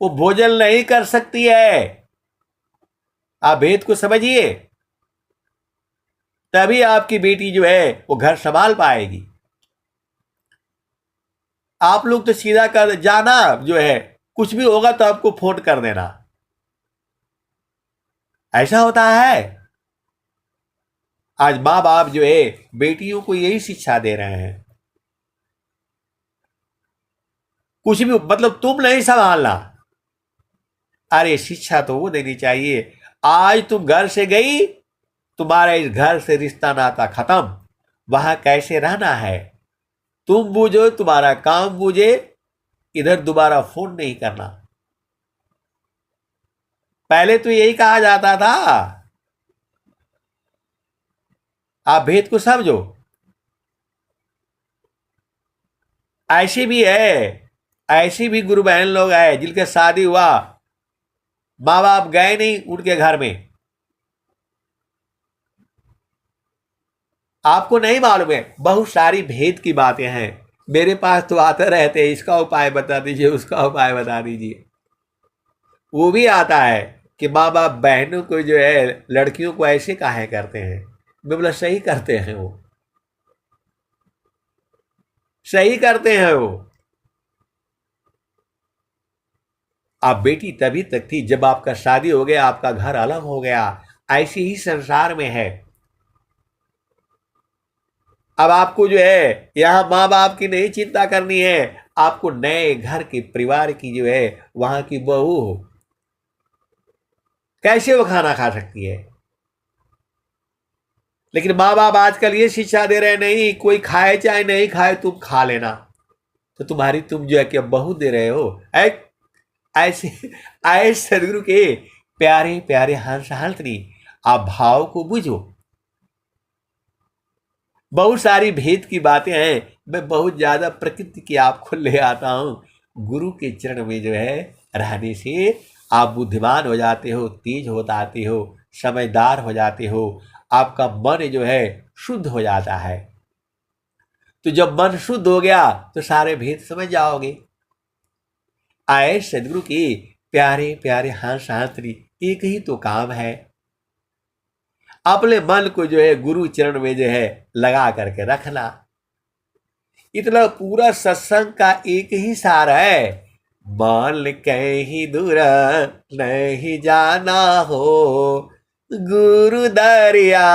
वो भोजन नहीं कर सकती है। आप भेद को समझिए, तभी आपकी बेटी जो है वो घर संभाल पाएगी। आप लोग तो सीधा कर जाना, जो है कुछ भी होगा तो आपको फोन कर देना, ऐसा होता है। आज माँ बाप जो है बेटियों को यही शिक्षा दे रहे हैं, कुछ भी मतलब तुम नहीं संभालना। अरे शिक्षा तो वो देनी चाहिए, आज तुम घर से गई, तुम्हारा इस घर से रिश्ता नाता खत्म, वहां कैसे रहना है तुम बूझो, तुम्हारा काम बूझे, इधर दोबारा फोन नहीं करना। पहले तो यही कहा जाता था। आप भेद को समझो। ऐसी भी है, ऐसी भी गुरु बहन लोग है जिनके शादी हुआ, माँ बाप गए नहीं उनके घर में, आपको नहीं मालूम है। बहुत सारी भेद की बातें हैं, मेरे पास तो आते रहते हैं, इसका उपाय बता दीजिए, उसका उपाय बता दीजिए। वो भी आता है कि माँ बाप बहनों को जो है लड़कियों को ऐसे काहे करते हैं। मैं बोला सही करते हैं, वो सही करते हैं वो। आप बेटी तभी तक थी जब आपका शादी हो गया, आपका घर अलग हो गया, ऐसे ही संसार में है। अब आपको जो है यहाँ माँ बाप की नहीं चिंता करनी है, आपको नए घर के परिवार की जो है वहां की बहू हो, कैसे वो खाना खा सकती है। लेकिन माँ बाप आजकल ये शिक्षा दे रहे, नहीं कोई खाए चाहे नहीं खाए तुम खा लेना, तो तुम्हारी तुम जो है कि बहू दे रहे हो। ऐसे आए सदगुरु के प्यारे प्यारे हंस हंसनी, आप भाव को बुझो। बहुत सारी भेद की बातें हैं, मैं बहुत ज्यादा प्रकृति की आपको ले आता हूं। गुरु के चरण में जो है रहने से आप बुद्धिमान हो जाते हो, तेज हो जाते हो, समझदार हो जाते हो, आपका मन जो है शुद्ध हो जाता है। तो जब मन शुद्ध हो गया तो सारे भेद समझ जाओगे। आए सदगुरु की प्यारे प्यारे हंस हंसनी, एक ही तो काम है, अपने मन को जो है गुरु चरण में जो है लगा करके रखना। इतना पूरा सत्संग का एक ही सार है, मान कहीं दूर नहीं जाना हो, गुरु दरिया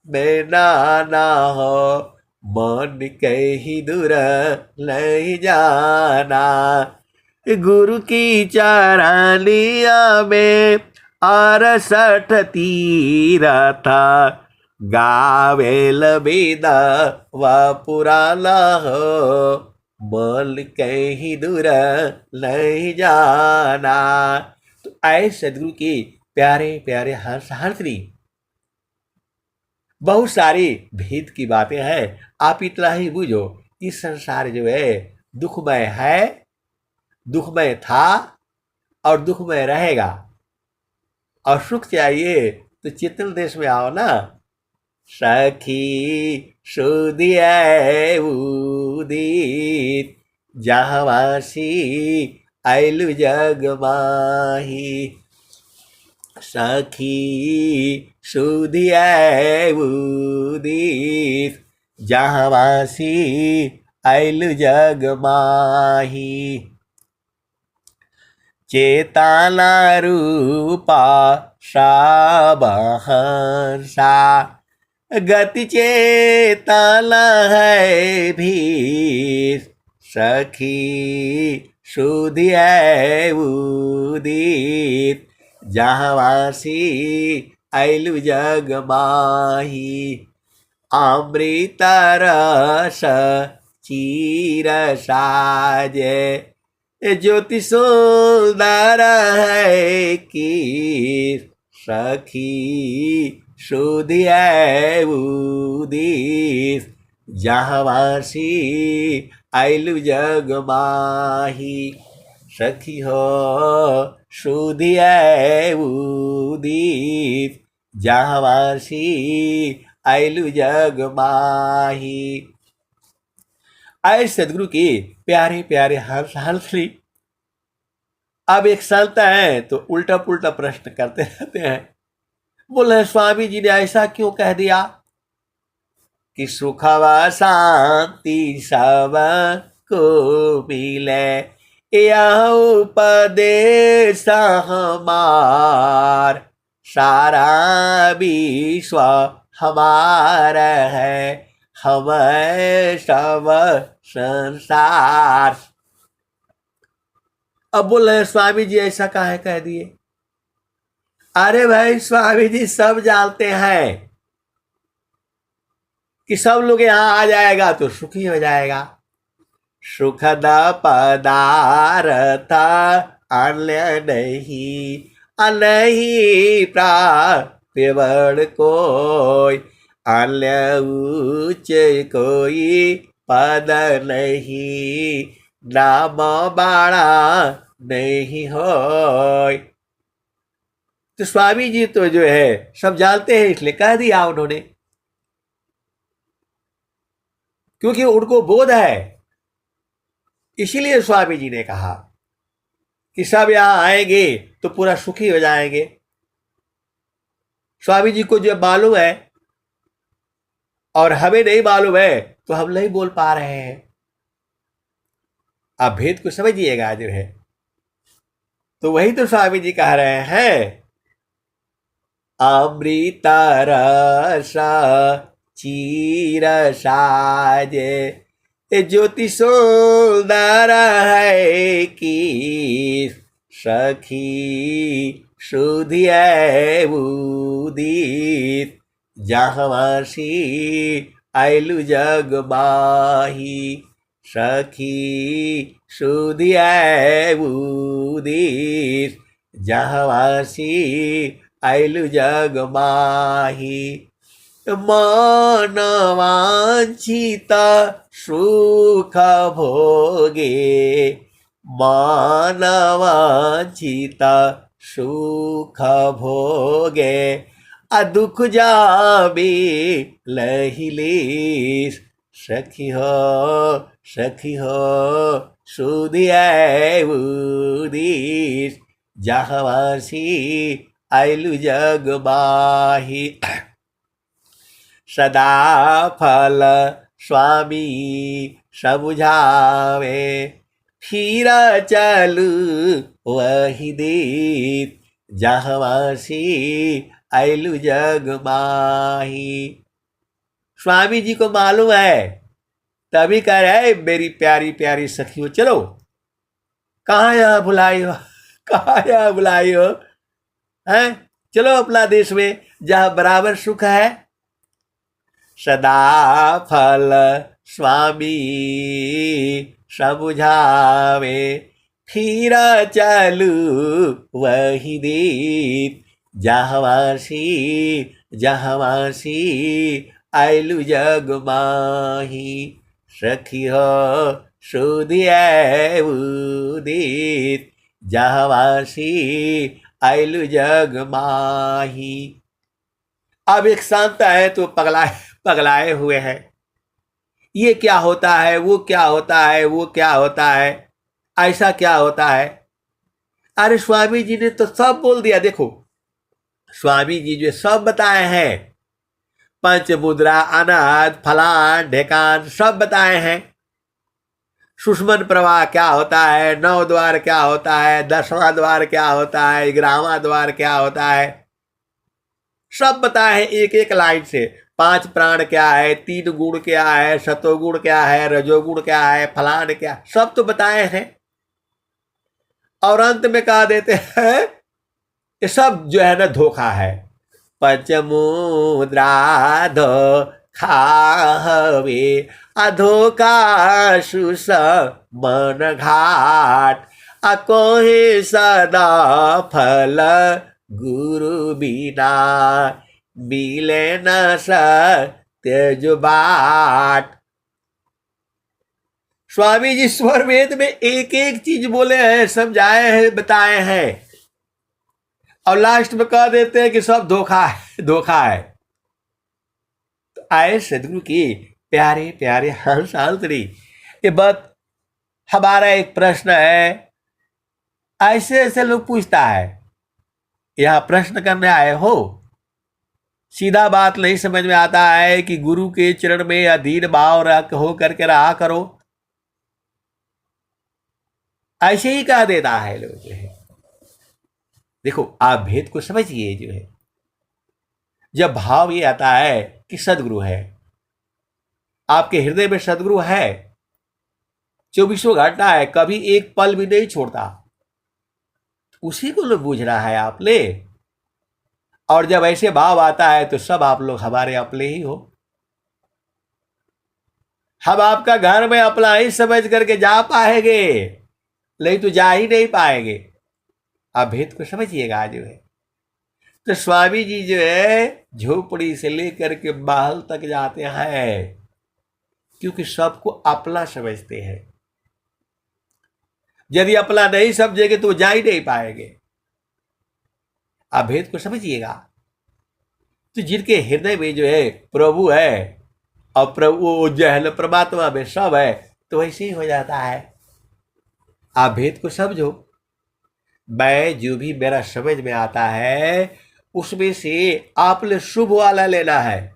में नाना हो, मान कहीं दूर नहीं जाना, गुरु की चरनिया में 68 तीरथ गावेल बेदा व पुराना हो, बोल कहीं दूर नहीं जाना। तो आए सदगुरु के प्यारे प्यारे हंसरी, बहुत सारी भेद की बातें हैं। आप इतना ही बूझो, इस संसार जो है दुखमय है, दुखमय था और दुखमय रहेगा। और सुख चाहिए तो चेतन देश में आओ ना। सखी सुदिया उदित जहवासी आइलु जग माही, सखी सुदिया उदित जहवासी आइलु जग माही, चेतना रूपा साबहंसा गति चेतना है भी, सखी सुधिया उदित जहवासी आइलु जग माही, अमृत रस चीर साजे ज्योति सुंदर है की, सखी सुधिया उदित जहवासी आइलु जग माही, सखी हो सुधिया उदित जहवासी आइलु जग माही। आए सदगुरु के प्यारे प्यारे हंसली। अब एक संत है तो उल्टा पुल्टा प्रश्न करते रहते हैं। बोले स्वामी जी ने ऐसा क्यों कह दिया कि सुख व शांति सब को मिले, यह उपदेश हमार, सारा विश्व हमारा है, हम सब संसार। अब बोल रहे स्वामी जी ऐसा काहे कह दिए? अरे भाई स्वामी जी सब जानते हैं कि सब लोग यहां आ जाएगा तो सुखी हो जाएगा। सुखद पदार्थ अन्य नहीं, नहीं प्राप्त कोई, अन्य उच्च कोई पद नहीं, नाम बड़ा नहीं हो। तो स्वामी जी तो जो है सब जानते हैं, इसलिए कह दिया उन्होंने, क्योंकि उनको बोध है। इसीलिए स्वामी जी ने कहा कि सब यहां आएंगे तो पूरा सुखी हो जाएंगे। स्वामी जी को जो मालूम है और हमें नहीं मालूम है तो हम नहीं बोल पा रहे हैं। आप भेद को समझिएगा जो है। तो वही तो स्वामी जी कह रहे हैं, अमृत रस चीर साजे ज्योति सुंदर है की, सखी सुधिया उदित जहवासी आइलु जग माही, सखी सुधिया उदित जहवासी आइलु जग माही, मानवांछित सुख भोगे, मानवांछित सुख भोगे, दुख जाबे लहिलेश, सखी हो सुधिया उदित जहवासी आइलु जग माही, सदा फल स्वामी समझावे, फिर चलू वही देत, जहवासी आयलु जग माही। स्वामी जी को मालूम है, तभी कह रहे मेरी प्यारी प्यारी सखियों चलो, कहाँ यहाँ बुलाई हो, कहाँ यहाँ बुलाई हो, हैं? चलो अपना देश में जहाँ बराबर सुख है। सदा फल स्वामी समझावे, फिर चलू वही देत, जहवासी जहवासी आयलु जग माही। सखी हो सुधिए उदित, जहवासी आयलु जग माही। अब एक शांत है तो पगलाए पगलाए हुए हैं, ये क्या होता है, वो क्या होता है, वो क्या होता है, ऐसा क्या होता है। अरे स्वामी जी ने तो सब बोल दिया। देखो स्वामी जी जो सब बताए हैं, पंच मुद्रा, अनाद, फलान ढेकान सब बताए हैं। सुषमन प्रवाह क्या होता है, नौ द्वार क्या होता है, 10वां द्वार क्या होता है, 11वां द्वार क्या होता है, सब बताए हैं एक एक लाइन से। 5 प्राण क्या है, 3 गुण क्या है, सतोगुण क्या है, रजोगुण क्या है, फलान क्या, सब तो बताए हैं। और अंत में कहा देते हैं ये सब जो है ना धोखा है। पंचमुद्रा खावे, अधोखा सुस मन घाट, अकोहे सदा फल गुरु बिना, मिले न सत्य बाट। स्वामी जी स्वर वेद में एक एक चीज बोले हैं, समझाए हैं, बताए हैं, और लास्ट में कह देते हैं कि सब धोखा है, धोखा है। तो आए सदगुरु की प्यारे प्यारे हंस हंसरी। ये बात हमारा एक प्रश्न है, ऐसे ऐसे लोग पूछता है, यह प्रश्न करने आए हो, सीधा बात नहीं समझ में आता है कि गुरु के चरण में अधीन भाव रख हो करके रहा करो, ऐसे ही कह देता है लोग जो है। देखो आप भेद को समझिए जो है, जब भाव ये आता है कि सदगुरु है, आपके हृदय में सदगुरु है, 24 घंटा है, कभी एक पल भी नहीं छोड़ता, उसी को लोग बूझ रहा है आपने। और जब ऐसे भाव आता है तो सब आप लोग हमारे अपने ही हो। हम आपका घर में अपना ही समझ करके जा पाएंगे, नहीं तो जा ही नहीं पाएंगे। आप भेद को समझिएगा जो है। तो स्वामी जी जो है झोपड़ी से लेकर के महल तक जाते हैं, क्योंकि सबको अपना समझते हैं। यदि अपना नहीं समझेंगे तो जा ही नहीं पाएंगे। आप भेद को समझिएगा। तो जिनके हृदय में जो है प्रभु है, और प्रभु जो है ना परमात्मा में सब है, तो वैसे ही हो जाता है। आप भेद को समझो। मैं जो भी मेरा समझ में आता है उसमें से आपने शुभ वाला लेना है,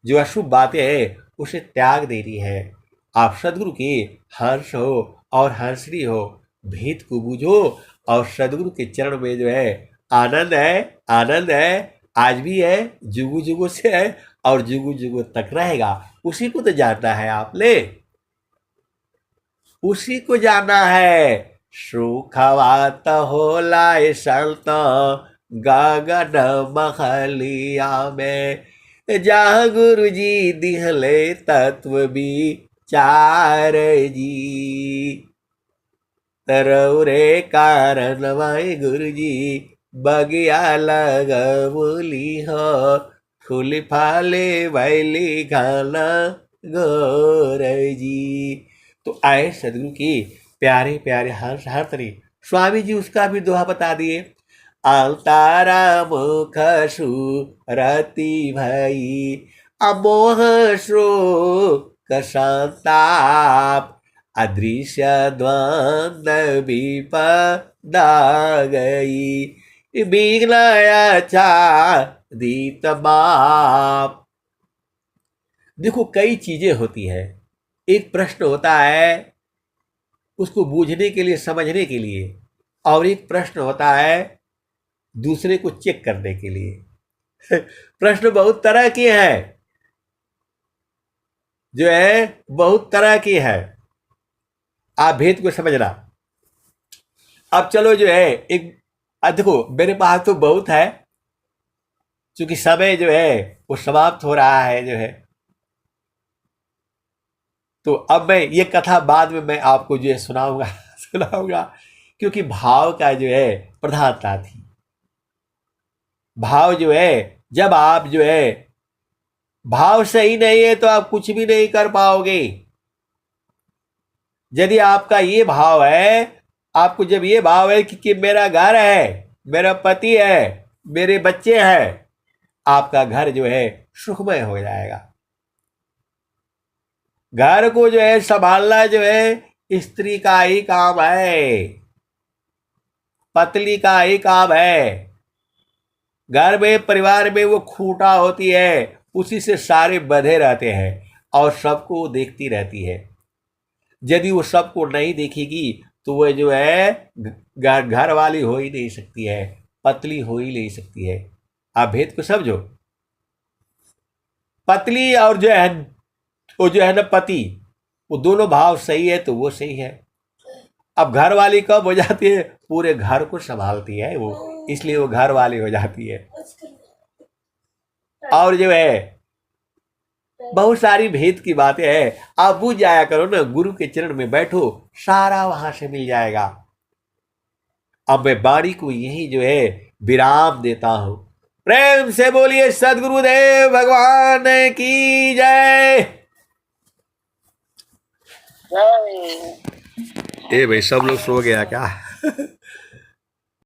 जो अशुभ बातें हैं उसे त्याग देनी है। आप सदगुरु के हंस हो और हंसनी हो, भेद को बूझो, और सदगुरु के चरण में जो है आनंद है, आनंद है, आज भी है, जुगु जुगु से है, और जुगु जुगु तक रहेगा। उसी को तो जानना है आपने, उसी को जानना है। सुखवात होला संत गगन महलिया में, जहाँ गुरु जी दिहले तत्व विचार जी, तरौरे कारण वाई गुरु जी बगिया लगवली हो, फूल फाले वैली खाना गोर जी। तो आए सदगुरु की प्यारे प्यारे हर्ष हर्तरी। स्वामी जी उसका भी दोहा बता दिए। अंतारा मुख रति भई, अमोह शोक संताप, अदृश्य द्वंद्व विपदा गई, बिघ्न अच्छा दीत बाप। देखो कई चीजें होती है, एक प्रश्न होता है उसको बूझने के लिए, समझने के लिए, और एक प्रश्न होता है दूसरे को चेक करने के लिए। प्रश्न बहुत तरह के हैं, जो है बहुत तरह की है, आप भेद को समझना। अब चलो जो है एक, देखो मेरे पास तो बहुत है, क्योंकि समय जो है वो समाप्त हो रहा है जो है, तो अब मैं ये कथा बाद में मैं आपको जो है सुनाऊंगा। सुनाऊंगा, क्योंकि भाव का जो है प्रधानता थी। भाव जो है, जब आप जो है भाव सही नहीं है तो आप कुछ भी नहीं कर पाओगे। यदि आपका ये भाव है, आपको जब ये भाव है कि मेरा घर है, मेरा पति है, मेरे बच्चे हैं, आपका घर जो है सुखमय हो जाएगा। घर को जो है संभालना जो है स्त्री का ही काम है, पत्नी का ही काम है। घर में, परिवार में वो खूंटा होती है, उसी से सारे बंधे रहते हैं और सबको देखती रहती है। यदि वो सबको नहीं देखेगी तो वह जो है घर वाली हो ही नहीं सकती है, पतली हो ही नहीं सकती है। आप भेद को समझो। पतली और जो है वो जो है ना पति, वो दोनों भाव सही है तो वो सही है। अब घर वाली कब हो जाती है, पूरे घर को संभालती है वो, इसलिए वो घर वाली हो जाती है। और जो है बहुत सारी भेद की बातें हैं, आप बुझ जाया करो ना, गुरु के चरण में बैठो, सारा वहां से मिल जाएगा। अब मैं वाणी को यही जो है विराम देता हूं। प्रेम से बोलिए सदगुरुदेव भगवान की जय। जय। ए भाई सब लोग सो गया क्या?